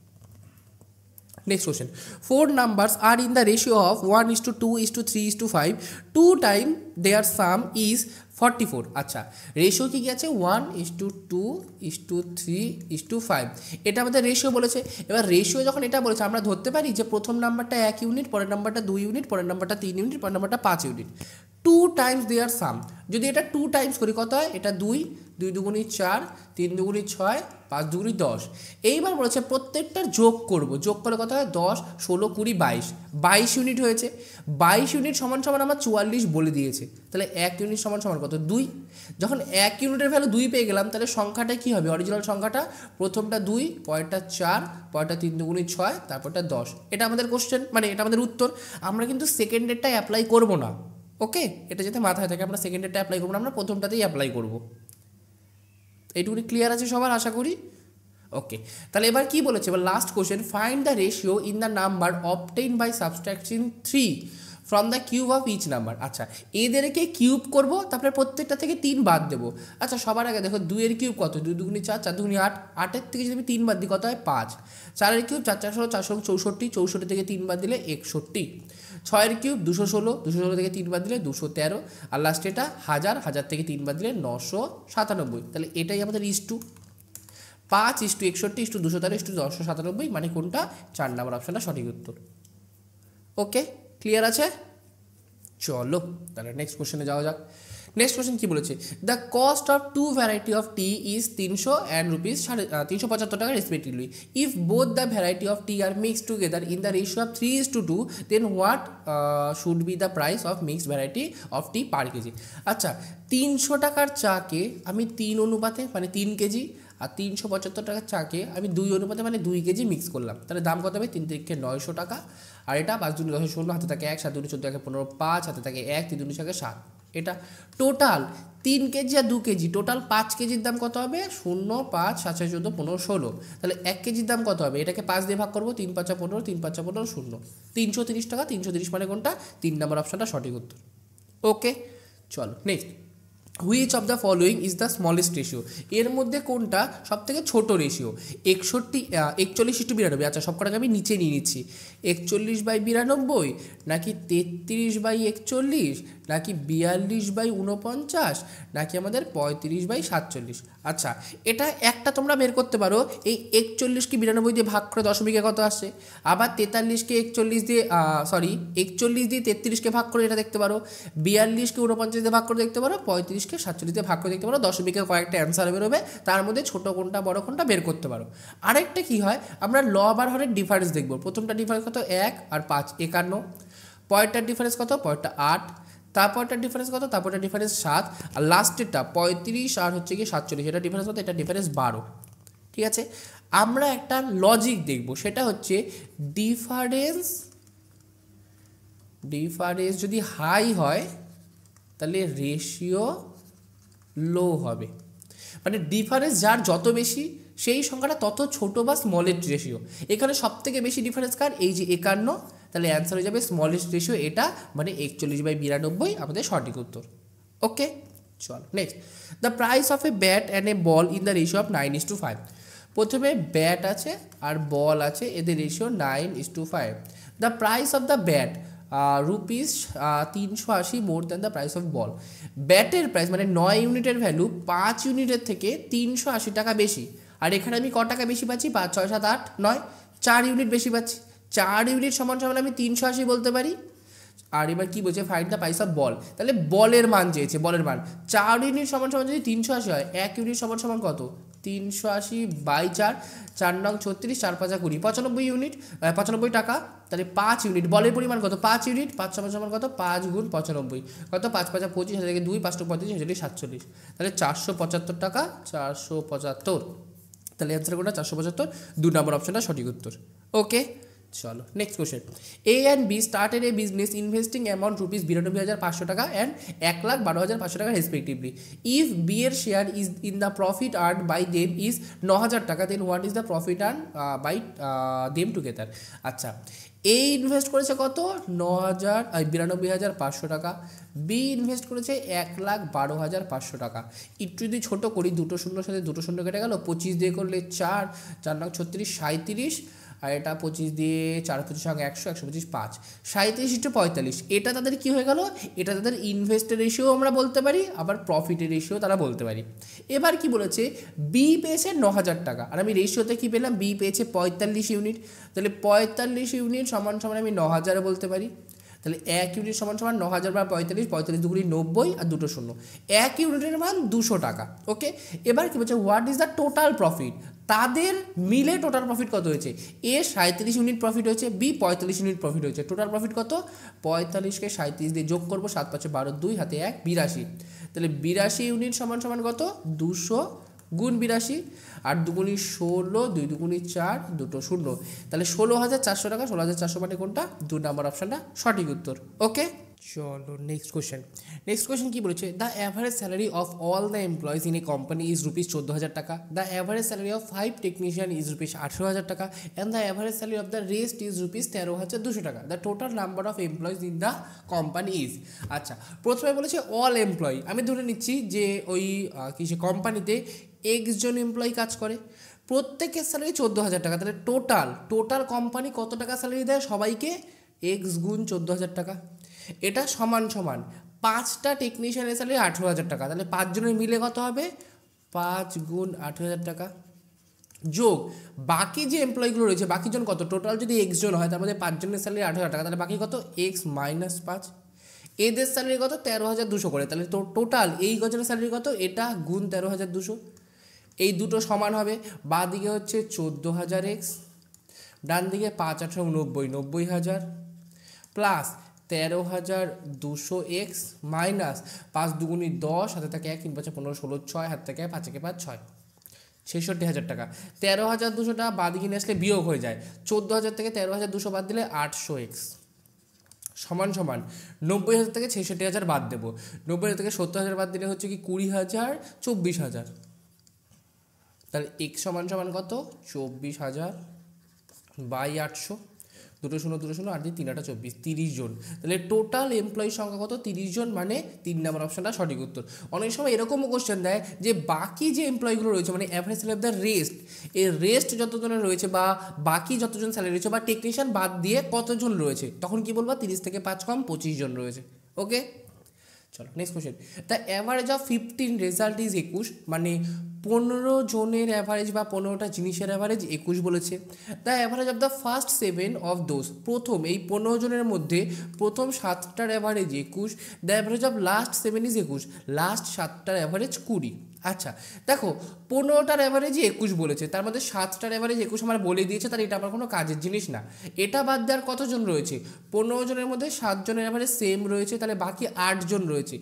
Next question. 4 numbers are in the ratio of 1:2:3:5. 2 times their sum is 44. আচ্ছা রেশিও কি আছে 1:2:3:5, এটা আমাদের রেশিও বলেছে। এবার রেশিও যখন এটা বলেছে আমরা ধরতে পারি যে প্রথম নাম্বারটা 1 ইউনিট, পরের নাম্বারটা 2 ইউনিট, পরের নাম্বারটা 3 ইউনিট, পরের নাম্বারটা 5 ইউনিট। 2 times their sum, যদি এটা 2 টাইমস করি কত হয়, এটা 2, 2 দুগুণি 4, 3 দুগুণি 6, 5 দুগুণি 10। এইবার বলেছে প্রত্যেকটার যোগ করব, যোগ করলে কত হয় 10 16 20 22, 22 ইউনিট হয়েছে। 22 ইউনিট সমান সমান আমার 44 বলে দিয়েছে, তাহলে 1 ইউনিট সমান সমান কত 2। যখন 1 ইউনিটের ভ্যালু 2 পেয়ে গেলাম, তাহলে সংখ্যাটা কী হবে, অরিজিনাল সংখ্যাটা প্রথমটা 2, পরেরটা 4, পরেরটা 3 দুগুণি 6, তারপরটা 10। এটা আমাদের কোশ্চেন, মানে এটা আমাদের উত্তর। আমরা কিন্তু সেকেন্ডেরটা অ্যাপ্লাই করব না। ওকে, এটা যাতে মাথায় থাকে, আমরা সেকেন্ডেরটা অ্যাপ্লাই করবো না, আমরা প্রথমটাতেই অ্যাপ্লাই করবো। এইটুকুনি ক্লিয়ার আছে সবার আশা করি। ওকে, তাহলে এবার কি বলেছে, এবার last question, find the ratio in the number obtain by subtraction 3 from the cube of each number. আচ্ছা এদেরকে কিউব করব, তারপরে প্রত্যেকটা থেকে 3 বাদ দেবো। আচ্ছা সবার আগে দেখো 2 এর কিউব কত, 2 দুগুণি 4, 4 দুগুণি 8, 8-এর থেকে যদি আমি 3 বাদ দিই কত হয় 5। 4-এর কিউব 4 4 16, 4 64, 64 থেকে 3 বাদ দিলে 61। 6-এর কিউব 216, 216 থেকে 3 বাদ দিলে 213, আর লাস্টে এটা 1000, 1000 থেকে 3 বাদ দিলে 997। তাহলে এটাই আমাদের ইস্টু 5:61 213 997, মানে কোনটা 4 নম্বর অপশনটা সঠিক উত্তর। ওকে ক্লিয়ার আছে, চলো তাহলে নেক্সট কোশ্চেনে যাওয়া যাক। নেক্সট কোশ্চেন কি বলেছে, the cost of 2 variety of tea is 300 and rupees 375 টাকা respectively. If both the variety of tea are mixed together in the ratio of 3:2, then what should be the price of mixed variety of tea per kg. আচ্ছা 300 টাকার চাকে আমি 3 অনুপাতে মানে 3 KG, আর 375 টাকার চাকে আমি 2 অনুপাতে মানে 2 কেজি মিক্স করলাম, তাহলে দাম কত হবে 3 3 900 টাকা। আর এটা 5 2 10 16, হাতে থাকে 1, 7 2 14 15, 5 হাতে থাকে 1, 3 2 6 7। এটা টোটাল 3 কেজি আর 2 কেজি, টোটাল 5 কেজির দাম কত হবে 0 5 7 6 14 15 16। তাহলে 1 কেজির দাম কত হবে, এটাকে 5 দিয়ে ভাগ করবো, 3 5 15, 3 5 15 0, 330 টাকা। 330 মানে কোনটা 3 নম্বর অপশনটা সঠিক উত্তর। ওকে চলো next. Which of the following is the smallest ratio, এর মধ্যে কোনটা সব থেকে ছোটো রেশিও? 41:92, আচ্ছা সব কটাকে আমি নিচে নিয়ে নিচ্ছি। 41/92, নাকি 33/41, নাকি 42/49, নাকি আমাদের 35/47? আচ্ছা এটা একটা তোমরা বের করতে পারো, এই 41কে 92 দিয়ে ভাগ করে দশমিকে কত আসে, আবার 43কে 41 দিয়ে 41 দিয়ে 33কে ভাগ করে এটা দেখতে পারো, 42কে 49 দিয়ে ভাগ করে দেখতে পারো, 35কে 47 দিয়ে ভাগ করে দেখতে পারো, দশমিকে কয়েকটা অ্যান্সার বেরোবে, তার মধ্যে ছোটো কোনটা বড় কোনটা বের করতে পারো। আরেকটা কি হয়, আমরা লব আর হরের ডিফারেন্স দেখবো। প্রথমটা ডিফারেন্স কত, 1 আর 5 51, পরেরটার ডিফারেন্স কত, পরেরটা 8, তারপরটার ডিফারেন্স কত, তারপরটার ডিফারেন্স 7, আর লাস্টেরটা 35 আর হচ্ছে কি 47, এটা ডিফারেন্স কত, এটা ডিফারেন্স 12। ঠিক আছে, আমরা একটা লজিক দেখব, সেটা হচ্ছে ডিফারেন্স যদি হাই হয় তাহলে রেশিও লো হবে, মানে ডিফারেন্স যার যত বেশি সেই সংখ্যাটা তত ছোট বা স্মলেস্ট রেশিও। এখানে সব থেকে বেশি ডিফারেন্স কার, এই যে 51, তাহলে অ্যান্সার হয়ে যাবে স্মলেস্ট রেশিও এটা, মানে 41/92 আমাদের সঠিক উত্তর। ওকে চল next, the price of a bat and a ball in the ratio of 9:5। প্রথমে ব্যাট আছে আর বল আছে, এদের ratio 9:5। The price of the bat rupees 380 more than the price of ball. ব্যাটের প্রাইস মানে 9 ইউনিটের ভ্যালু 5 ইউনিটের থেকে 380 টাকা বেশি, আর এখানে আমি ক টাকা বেশি পাচ্ছি, 5 6 7 8 9, 4 ইউনিট বেশি পাচ্ছি। 4 ইউনিট সমান সমান আমি 380 বলতে পারি। আর এবার কি বলছে, ফাইন্ড দ্য প্রাইস অফ বল, তাহলে বলের মান চেয়েছে, বলের মান 4 ইউনিট সমান সমান যদি 380 হয়, 1 ইউনিট সমান সমান কত, 380/4, 4 নং 36, 4 5 20, 95 ইউনিট, 95 টাকা। তাহলে 5 ইউনিট, বলের পরিমাণ কত, 5 ইউনিট, 5 সমান সমান কত, 5 গুণ 95, কত, 5 5 25, হাজার থেকে 2, 5 35, 47, তাহলে 475 টাকা, 475। তাহলে অ্যান্সার কোনটা, 475, 2 নম্বর অপশনটা সঠিক উত্তর। ওকে চলো next question, A and B started a business investing amount rupees 92,500 টাকা অ্যান্ড 1,12,500 টাকা রেসপেক্টিভলি। ইফ বি এর share is in the profit earn by them is 9,000 টাকা, then what is the profit earn by them together. আচ্ছা A invest করেছে কত, 92,500 টাকা, B invest করেছে 1,12,500 টাকা। একটু যদি ছোটো করি, দুটো শূন্যর সাথে দুটো শূন্য কেটে গেল, 25 দিয়ে করলে 4, 4 নং 36, 37, আর এটা 25 দিয়ে 4 25 সঙ্গে 100, 125 5, 37:45, এটা তাদের কি হয়ে গেল, এটা তাদের ইনভেস্টের রেশিও আমরা বলতে পারি, আবার প্রফিটের রেশিও তারা বলতে পারি। এবার কি বলেছে, বি পেয়েছে 9,000 টাকা, আর আমি রেশিওতে কি পেলাম, বি পেয়েছে 45 ইউনিট, তাহলে 45 ইউনিট সমান সমান আমি 9,000 বলতে পারি। তাহলে 1 ইউনিট সমান সমান 9,000 বা 45, 45 দুগুণি 90 আর দুটো শূন্য, 1 ইউনিটের মান 200 টাকা। ওকে এবার কি বলছে, what is the total profit, তাদের মিলে টোটাল প্রফিট কত হয়েছে, এ 37 ইউনিট প্রফিট হয়েছে, বি 45 ইউনিট প্রফিট হয়েছে, টোটাল প্রফিট কত, 45কে 37 দিয়ে যোগ করবো, 7 5 12, 2 হাতে 1, 82, তাহলে 82 ইউনিট সমান সমান কত, 200 গুণ 82, আর দুগুণি 16, 2 দুগুণি 4, দুটো শূন্য, তাহলে 16,400 টাকা। 16,400 মানে কোনটা, 2 নম্বর অপশানটা সঠিক উত্তর। ওকে চলো নেক্সট কোয়েশ্চেন কি বলেছে, the average salary of all the employees in a company is rupees 14,000 টাকা, the average salary of 5 technician is rupees 18,000 টাকা, and the average salary of the rest is rupees 13,200 টাকা, the total number of employees in the company is. আচ্ছা প্রথমে বলেছে all employee, আমি ধরে নিচ্ছি যে ওই কিছু কোম্পানিতে এক্স জন এমপ্লয়ি কাজ করে, প্রত্যেকের স্যালারি 14,000 টাকা, তাহলে টোটাল কোম্পানি কত টাকা স্যালারি দেয় সবাইকে, এক্স গুণ 14,000 টাকা। এটা সমান সমান 5টা টেকনিশিয়ানের স্যালারি 18,000 টাকা, তাহলে 5 জনের মিলে কত হবে, 5 গুণ 18,000 টাকা, যোগ বাকি যে এমপ্লয়িগুলো রয়েছে, বাকি জন কত, টোটাল যদি এক্স জন হয় তার মধ্যে 5 জনের স্যালারি 18,000 টাকা, তাহলে বাকি কত, এক্স মাইনাস 5, এদের স্যালারি কত, 13,200 করে, তাহলে টোটাল এই গজনের স্যালারি কত, এটা গুণ 13,200, এই দুটো সমান হবে, বাঁ দিকে হচ্ছে 14,000 এক্স, ডান দিকে 5 8 90, 90,000 প্লাস 13,200 এক্স মাইনাস 5 দুগুণি 10, হাতে থাকে 1, 3 5 15 16 6, হাত থেকে 5 1 5 6, 66,000 টাকা। 13,200 টাকা বাদ দিকে নিয়ে আসলে বিয়োগ হয়ে যায়, 14,000 থেকে 13,200 বাদ দিলে 800 এক্স সমান সমান 90,000 থেকে 66,000 বাদ দেবো, 90,000 থেকে 70,000 বাদ দিলে হচ্ছে কি 20,000, 24,000, তাহলে এক্স সমান সমান কত, 24,000 বাই 800, দুটো শূন্য 8 দিয়ে 3 8 24, 30 জন। তাহলে টোটাল এমপ্লয়ি সংখ্যা কত? 30 জন, মানে 3 নম্বর অপশনটা সঠিক উত্তর। অনেক সময় এরকমও কোশ্চেন দেয় যে বাকি যে এমপ্লয়িগুলো রয়েছে মানে average salary of the rest, এই রেস্ট যতজনের রয়েছে বা বাকি যতজন স্যালারি রয়েছে বা টেকনিশিয়ান বাদ দিয়ে কতজন রয়েছে, তখন কি বলবো? 30 থেকে 5 কম 25 জন রয়েছে। ওকে, চলো next question. The average of 15 result is 21, মানে 15 জনের অ্যাভারেজ বা 15টা জিনিসের অ্যাভারেজ 21 বলেছে। The average of the first 7 of those, প্রথম এই 15 জনের মধ্যে প্রথম 7টার average 21। The average of last 7 is 21, লাস্ট 7টার অ্যাভারেজ 20। আচ্ছা দেখো, 15টার অ্যাভারেজই 21 বলেছে, তার মধ্যে 7টার অ্যাভারেজ 21 আমার বলে দিয়েছে, তাহলে এটা আমার কোনো কাজের জিনিস না। এটা বাদ দেওয়ার কতজন রয়েছে? 15 জনের মধ্যে 7 জনের অ্যাভারেজ সেম রয়েছে, তাহলে বাকি 8 জন রয়েছে।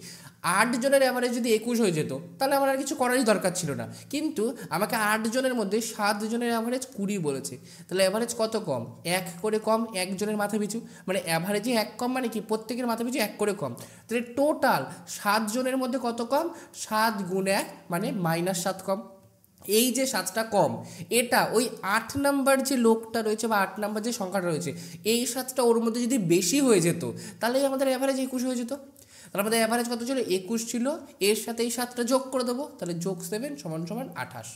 8 জনের অ্যাভারেজ যদি 21 হয়ে যেত তাহলে আমার আর কিছু করারই দরকার ছিল না, কিন্তু আমাকে 8 জনের মধ্যে 7 জনের অ্যাভারেজ 20 বলেছে, তাহলে অ্যাভারেজ কত কম? 1 করে কম একজনের মাথা পিছু, মানে অ্যাভারেজে 1 কম, মানে কি প্রত্যেকের মাথা পিছু 1 করে কম। তাহলে টোটাল 7 জনের মধ্যে কত কম? 7 গুণ 1 মানে -7 কম। এই যে 7টা কম, এটা ওই 8 নাম্বার যে লোকটা রয়েছে বা 8 নাম্বার যে সংখ্যাটা রয়েছে, এই 7টা ওর মধ্যে যদি বেশি হয়ে যেত তাহলেই আমাদের অ্যাভারেজ 21 হয়ে যেত। তাহলে আমাদের অ্যাভারেজ কত ছিল? 21 ছিল, এর সাথে এই 7টা যোগ করে দেবো, তাহলে যোগ 7 সমান 28।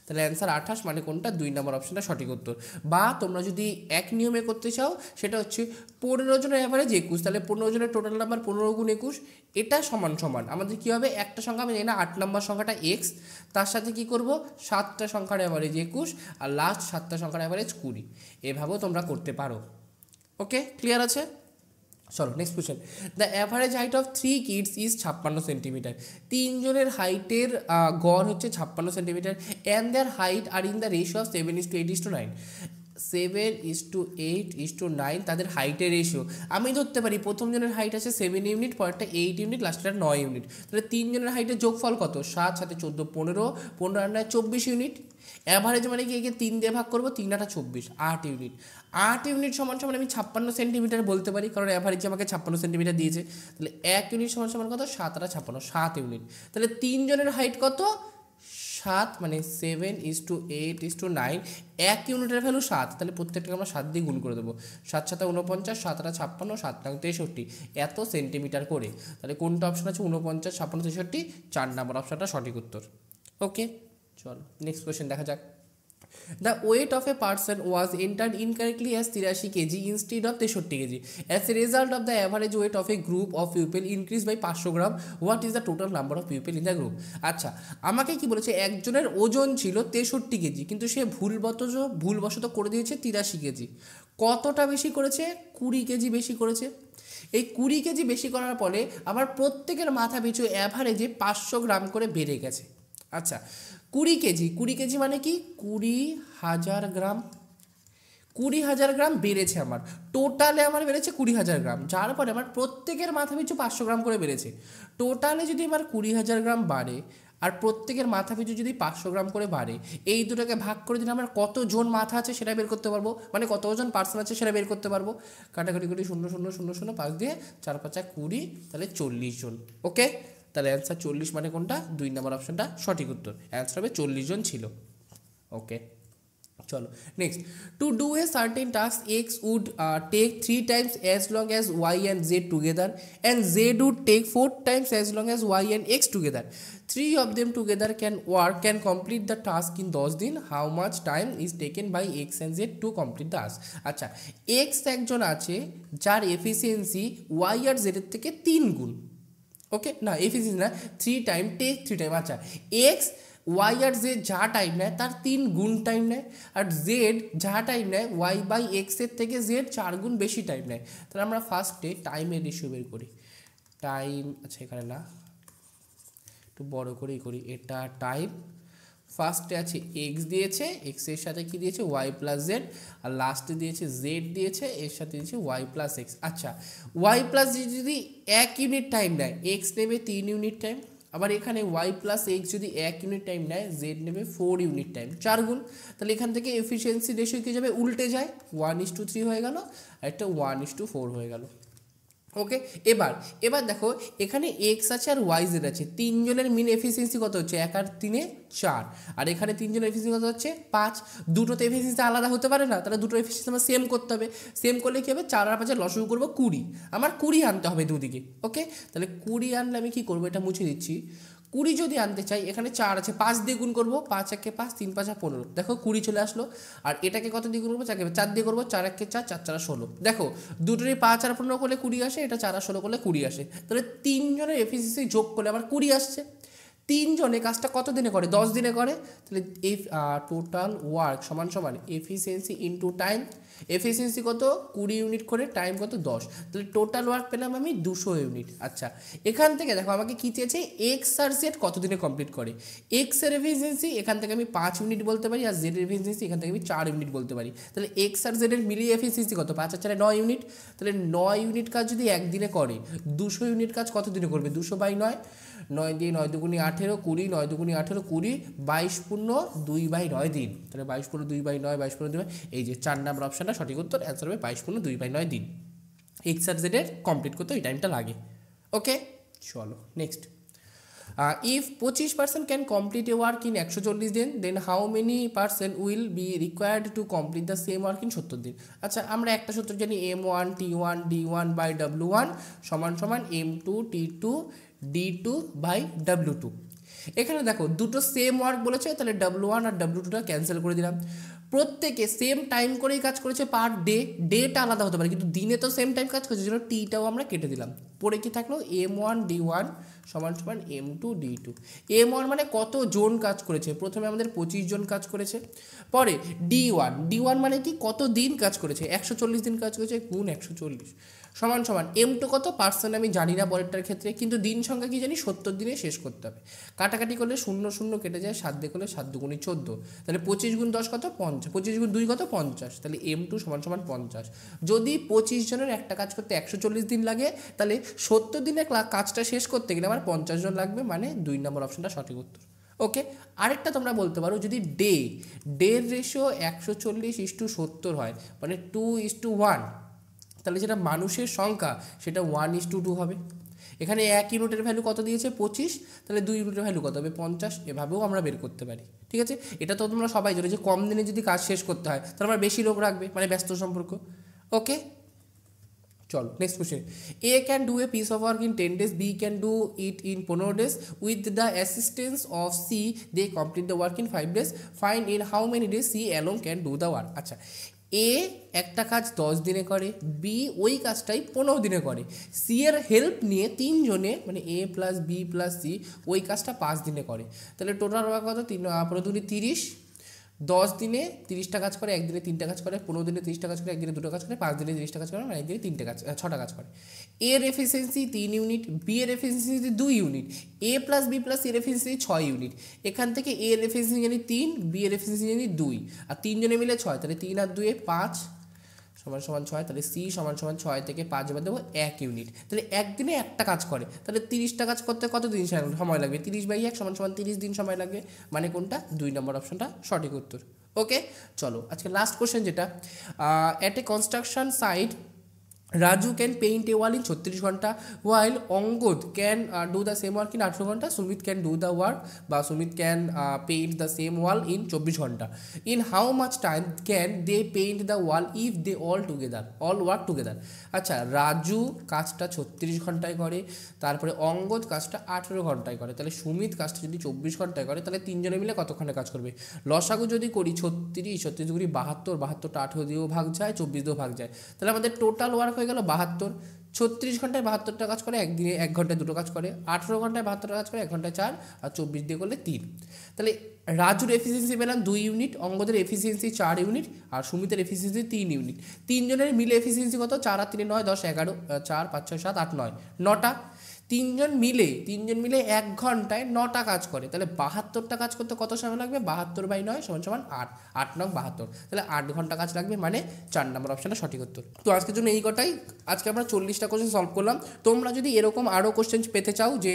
তাহলে অ্যান্সার 28, মানে কোনটা? 2 নম্বর অপশনটা সঠিক উত্তর। বা তোমরা যদি এক নিয়মে করতে চাও সেটা হচ্ছে 15 জনের অ্যাভারেজ 21, তাহলে 15 জনের টোটাল নাম্বার 15 গুণ 21, এটা সমান সমান আমাদের কী হবে? একটা সংখ্যা আমি জানি না, 8 নম্বর সংখ্যাটা এক্স, তার সাথে কি করব? 7টা সংখ্যার অ্যাভারেজ 21 আর লাস্ট 7টা সংখ্যার অ্যাভারেজ 20, এভাবেও তোমরা করতে পারো। ওকে, ক্লিয়ার আছে? চলো next question. The average height of 3 kids is 56 centimetre, 3 জনের হাইটের গড় হচ্ছে 56 centimetre. And their height are in the ratio of 7:8:9, 7:8:9 তাদের হাইটের রেশিও। আমি ধরতে পারি প্রথম জনের হাইট আছে 7 ইউনিট, পরেরটা 8 ইউনিট, লাস্টটা 9 ইউনিট, তাহলে 3 জনের হাইটের যোগফল কত? 7 7 14 15, 15 আর 9 24 ইউনিট। অ্যাভারেজ মানে কি? একে 3 দিয়ে ভাগ করবো, 3 8 24, 8 ইউনিট। 8 ইউনিট সমান সমান আমি 56 সেন্টিমিটার বলতে পারি, কারণ অ্যাভারেজ আমাকে 56 সেন্টিমিটার দিয়েছে। তাহলে 1 ইউনিট সমান সমান কত? 7 আর 56, 7 ইউনিট। তাহলে 3 জনের হাইট কত? 7, মানে 7:8:9, 1 ইউনিটের ভ্যালু 7, তাহলে প্রত্যেকটাকে আমরা 7 দিয়ে গুণ করে দেবো। 7 7 49, 7 8 56, 7 9 63, এত সেন্টিমিটার করে। তাহলে কোনটা অপশন আছে? 49, 56, 63, 4 নম্বর অপশনটা সঠিক উত্তর। ওকে, চলো নেক্সট কোয়েশ্চেন দেখা যাক। The weight of a person was entered incorrectly as 83 kg instead of 63 kg. As a result of the average weight of a group of people increased by 500 gram, what is the total number of people in the group? আচ্ছা, আমাকে কি বলেছে? একজনের ওজন ছিল 63 KG, কিন্তু সে ভুলবশত করে দিয়েছে 83 কেজি। কতটা বেশি করেছে? 20 কেজি বেশি করেছে। এই 20 কেজি বেশি করার ফলে আমার প্রত্যেকের মাথা পিছু অ্যাভারেজে 500 গ্রাম করে বেড়ে গেছে। আচ্ছা, 20 কেজি মানে কি? 20,000 গ্রাম। 20,000 গ্রাম বেড়েছে আমার, টোটালে আমার বেড়েছে 20,000 গ্রাম, যার পরে আমার প্রত্যেকের মাথা পিছু 500 গ্রাম করে বেড়েছে। টোটালে যদি আমার 20,000 গ্রাম বাড়ে আর প্রত্যেকের মাথা পিছু যদি 500 গ্রাম করে বাড়ে, এই দুটোকে ভাগ করে দিলে আমার কতজন মাথা আছে সেটা বের করতে পারবো, মানে কতজন পার্সন আছে সেটা বের করতে পারবো। কাটাকাটি করি 0 0 0 0 5 দিয়ে 4 5 20, তাহলে 40 জন। ওকে, তাহলে অ্যান্সার 40, মানে কোনটা? 2 নম্বর অপশনটা সঠিক উত্তর। অ্যান্সার হবে 40 জন ছিল। ওকে, চলো next. To do a certain task X would take 3 times as long as y and z together, and z would take 4 times as long as y and x together. 3 of them together can complete the task in 10 দিন. How much time is taken by x and z to complete the task? আচ্ছা, x একজন আছে যার efficiency y আর z এর থেকে 3 গুণ। ওকে, না efficiency না, 3 টাইম, টেক 3 টাইম। আচ্ছা, এক্স ওয়াই আর জেড যা টাইম নেয় তার 3 গুণ টাইম নেয়, আর জেড যা টাইম নেয় ওয়াই বাই এক্সের থেকে জেড 4 গুণ বেশি টাইম নেয়। তাহলে আমরা ফার্স্টে টাইমের রেশিও বের করি। টাইম, আচ্ছা এখানে না, একটু বড় করেই করি। এটা টাইম, ফার্স্টে আছে এক্স দিয়েছে, এক্সের সাথে কি দিয়েছে? ওয়াই প্লাস জেড, আর লাস্টে দিয়েছে জেড দিয়েছে, এর সাথে দিয়েছে ওয়াই প্লাস এক্স। আচ্ছা, ওয়াই প্লাস জেড যদি 1 ইউনিট টাইম নেয়, এক্স নেবে 3 ইউনিট টাইম। আবার এখানে ওয়াই প্লাস এক্স যদি 1 ইউনিট টাইম নেয়, জেড নেবে 4 ইউনিট টাইম, 4 গুণ। তাহলে এখান থেকে এফিসিয়েন্সি রেশিও কী যাবে? উল্টে যায়, 1:3 হয়ে গেল, আর একটা 1:4 হয়ে গেল। ওকে, এবার এবার দেখো এখানে এক্স আছে আর ওয়াই জেড আছে, তিনজনের মিন এফিসিয়েন্সি কত হচ্ছে, 1 আর 3 4, আর এখানে তিনজনের এফিসিয়েন্সি কত হচ্ছে 5। দুটোতে এফিসিয়েন্সি আলাদা হতে পারে না, তাহলে দুটো এফিসিয়েন্সি আমার সেম করতে হবে। সেম করলে কী হবে, 4 আর 5 লসগু করবো 20, আমার 20 আনতে হবে দুদিকে। ওকে, তাহলে 20 আনলে আমি কী করবো, এটা মুছে দিচ্ছি। 20 যদি আনতে চাই, এখানে 4 আছে, 5 দিয়ে গুণ করবো, 5 একে 5, 3 5 15, দেখো 20 চলে আসলো। আর এটাকে কত দিয়ে গুণ করবো, 4 দিয়ে করবো, 4 একে 4, 4 4 16, দেখো দুটোরই 5 আর 15 করলে 20 আসে, এটা 4 আর 16 করলে 20 আসে। তাহলে তিনজনের এফিসিয়েন্সি যোগ করলে আমার 20 আসছে। তিনজনে কাজটা কত দিনে করে, 10 দিনে করে। তাহলে টোটাল ওয়ার্ক সমান সমান এফিসিয়েন্সি ইন্টু টাইম। এফিসিয়েন্সি কত, 20 ইউনিট করে, টাইম কত 10, তাহলে টোটাল ওয়ার্ক পেলাম আমি 200 ইউনিট। আচ্ছা, এখান থেকে দেখো আমাকে কী চেয়েছে, এক্স আর জেড কত দিনে কমপ্লিট করে। এক্স এর এফিসিয়েন্সি এখান থেকে আমি 5 ইউনিট বলতে পারি, আর জেড এর এফিসিয়েন্সি এখান থেকে আমি 4 ইউনিট বলতে পারি। তাহলে এক্স আর জেড এর মিলিয়ে এফিসিয়েন্সি কত, 5 আর 4 9 ইউনিট। তাহলে 9 ইউনিট কাজ যদি একদিনে করে, 200 ইউনিট কাজ কত দিনে করবে, 200 বাই 9, 9 দিয়ে 9 দুগুণি 18, 20, 9 দুগুণি 18, 20, 22 পূর্ণ 2/9 দিন। তাহলে 22 পূর্ণ 2/9, 22 পূর্ণ 2, এই যে 4 নম্বর অপশানটা সঠিক উত্তর, অ্যান্সার হবে 22 পূর্ণ 2/9 দিন। এক্স আর জেডের কমপ্লিট করতে ওই টাইমটা লাগে। ওকে, চলো next. If 25% can complete a work in 140 দিন, then how many percent will be required to complete the same work in 70 দিন। আচ্ছা, আমরা একটা সূত্র জানি, M1 T1 D1 by W1 সমান সমান M2 T2 D2 by W2। এখানে দেখো দুটো সেম ওয়ার্ক বলেছে, তাহলে W1 আর W2টা ক্যান্সেল করে দিলাম। প্রত্যেকে সেম টাইম করেই কাজ করেছে, পার ডে, ডেটা আলাদা হতে পারে কিন্তু দিনে তো সেম টাইম কাজ করেছে, জন্য টিটাও আমরা কেটে দিলাম। পরে কি থাকলো, M1 D1 সমান সমান M2 D2। M1 মানে কত জন কাজ করেছে, প্রথমে আমাদের 25 জন কাজ করেছে। পরে D1 মানে কি, কত দিন কাজ করেছে, 140 দিন কাজ করেছে, গুণ 140 সমান সমান M2 কত পার্সেন্ট আমি জানি না পরেরটার ক্ষেত্রে, কিন্তু দিন সংখ্যা কি জানি, 70 দিনে শেষ করতে হবে। কাটাকাটি করলে 0 0 কেটে যায়, 7 দিয়ে করলে 7 দুগুণে 14, তাহলে 25 গুণ 10 কত 50, 25 গুণ 2 কত 50, তাহলে M2 সমান সমান 50। যদি 25 জনের একটা কাজ করতে 140 দিন লাগে, তাহলে 70 দিনে কাজটা শেষ করতে গেলে আমার 50 জন লাগবে, মানে 2 নম্বর অপশনটা সঠিক উত্তর। ওকে, আরেকটা তোমরা বলতে পারো, যদি ডের রেশিও 140:70 হয়, মানে 2:1, তাহলে যেটা মানুষের সংখ্যা সেটা 1:2 হবে। এখানে 1 ইউনিটের ভ্যালু কত দিয়েছে 25, তাহলে 2 ইউনিটের ভ্যালু কত হবে 50, এভাবেও আমরা বের করতে পারি। ঠিক আছে, এটা তো তোমরা সবাই জানো যে কম দিনে যদি কাজ শেষ করতে হয় তাহলে আমরা বেশি লোক রাখবে, মানে ব্যস্ত সম্পর্ক। ওকে, চলো next question. A can do a piece of work in 10 days, B can do it in 15 days. With the assistance of C, they complete the work in 5 days. Find in how many days C alone can do the work. আচ্ছা, এ একটা কাজ 10 দিনে করে, B ওই কাজটাই 15 দিনে করে, C এর হেল্প নিয়ে তিনজনে, মানে এ প্লাস বি প্লাস সি ওই কাজটা 5 দিনে করে। তাহলে টোটাল কত, 3 30, 10 দিনে 30টা কাজ করে, একদিনে 3টা কাজ করে, 15 দিনে 30টা কাজ করে, একদিনে 2টা কাজ করে, 5 দিনে 30টা কাজ করে, মানে একদিনে 6টা কাজ করে। এর এফিসিয়েন্সি 3 ইউনিট, বি এর এফিসিয়েন্সি 2 ইউনিট, এ প্লাস বি প্লাস এর এফিসিয়েন্সি 6 ইউনিট। এখান থেকে এ এর এফিসিয়েন্সি জানি 3, বি এর এফিসিয়েন্সি জানি 2, আর 3 জনে মিলে 6, তাহলে 3 আর 2 5 সমান সমান 6, তাহলে সি সমান সমান 6 থেকে 5 বাদ দেবো 1 ইউনিট। তাহলে একদিনে একটা কাজ করে, তাহলে 30টা কাজ করতে কত দিন সময় লাগবে, 30/1 সমান সমান 30 দিন সময় লাগবে, মানে কোনটা 2 নম্বর অপশনটা সঠিক উত্তর। ওকে, চলো আজকে লাস্ট কোশ্চেন, যেটা at a construction site Raju can paint a wall in 36 ঘন্টা, while Angod can do the same work in 18 ঘন্টা. Sumit can do the work, বা Sumit can paint the same wall in 24 ঘন্টা. In how much time can they paint the wall if they all work together? আচ্ছা, রাজু কাজটা 36 ঘন্টায় করে, তারপরে অঙ্গদ কাজটা 18 ঘন্টায় করে, তাহলে সুমিত কাজটা যদি 24 ঘন্টায় করে, তাহলে তিনজনে মিলে কতক্ষণে কাজ করবে। লসাগু যদি করি 36 গুণি 72, 72টা 18 দিয়েও ভাগ যায়, 24 দিয়েও ভাগ যায়, তাহলে আমাদের টোটাল ওয়ার্ক হয়ে গেল 72। 36 ঘন্টায় 72টা কাজ করে, একদিনে 1 ঘন্টায় 2টো কাজ করে, 18 ঘন্টায় 72টা কাজ করে, 1 ঘন্টায় 4, আর 24 দিয়ে করলে 3। তাহলে রাজুর এফিসিয়েন্সি পেলাম 2 ইউনিট, অঙ্গদের এফিসিয়েন্সি 4 ইউনিট, আর সুমিতের এফিসিয়েন্সি 3 ইউনিট। তিনজনের মিলে এফিসিয়েন্সি কত, 4 আর 3 9, 10 11, 4 5 6 7 8 9, 9টা। তিনজন মিলে 1 ঘন্টায় 9টা কাজ করে, তাহলে 72টা কাজ করতে কত সময় লাগবে? 72/9 = 8, 8 নং 72, তাহলে 8 ঘন্টা কাজ লাগবে, মানে 4 নম্বর অপশানটা সঠিক উত্তর। তো আজকের জন্য এই কটাই, আজকে আমরা 40টা কোশ্চেন সলভ করলাম। তোমরা যদি এরকম আরও কোশ্চেন পেতে চাও, যে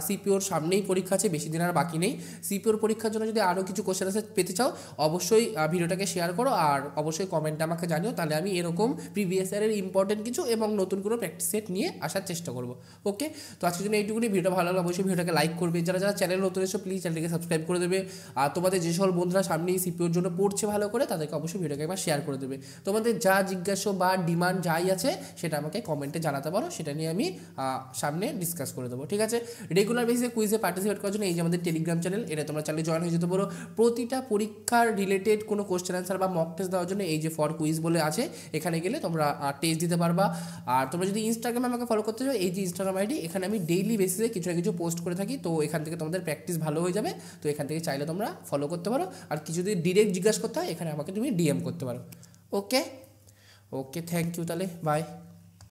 সিপিওর সামনেই পরীক্ষা আছে, বেশি দিন আর বাকি নেই, সিপিওর পরীক্ষার জন্য যদি আরও কিছু কোশ্চেন আছে পেতে চাও, অবশ্যই ভিডিওটাকে শেয়ার করো আর অবশ্যই কমেন্টে আমাকে জানিও, তাহলে আমি এরকম প্রিভিয়াস ইয়ারের ইম্পর্টেন্ট কিছু এবং নতুন কোনো প্র্যাকটিস সেট নিয়ে আসার চেষ্টা করবো। ওকে, তো আজকের জন্য এইটুকুনি। ভিডিওটা ভালো লাগলে অবশ্যই ভিডিওটাকে লাইক করবে, যারা চ্যানেল নতুন এসো প্লিজ চ্যানেলটিকে সাবস্ক্রাইব করে দেবে, আর তোমাদের যে সকল বন্ধুরা সামনেই সিপিওর জন্য পড়ছে ভালো করে, তাদেরকে অবশ্যই ভিডিওকে একবার শেয়ার করে দেবে। তোমাদের যা জিজ্ঞাসা বা ডিমান্ড যাই আছে সেটা আমাকে কমেন্টে জানাতে পারো, সেটা নিয়ে আমি সামনে ডিসকাস করে দেবো, ঠিক আছে। রেগুলার বেসিসে কুইজে পার্টিসিপেট করার জন্য এই যে আমাদের টেলিগ্রাম চ্যানেল, এটা তোমরা চাইলে জয়েন হয়ে যেতে পারো। প্রতিটা পরীক্ষার রিলেটেড কোনো কোশ্চেন অ্যান্সার বা মক টেস্ট দেওয়ার জন্য এই যে ফর কুইজ বলে আছে, এখানে গেলে তোমরা টেস্ট দিতে পারবা। আর তোমরা যদি ইনস্টাগ্রামে আমাকে ফলো করতে চাও, এই যে ইনস্টাগ্রাম আইডি, এখানে আমি ডেইলি বেসিসে কিছু না কিছু পোস্ট করে থাকি, তো এখান থেকে তোমাদের প্র্যাকটিস ভালো হয়ে যাবে। তো এখান থেকে চাইলে তোমরা ফলো করতে পারো, আর কিছু যদি ডিরেক্ট জিজ্ঞাসা করতে হয় এখানে আমাকে তুমি ডিএম করতে পারো। ওকে, থ্যাংক ইউ, তাহলে বাই।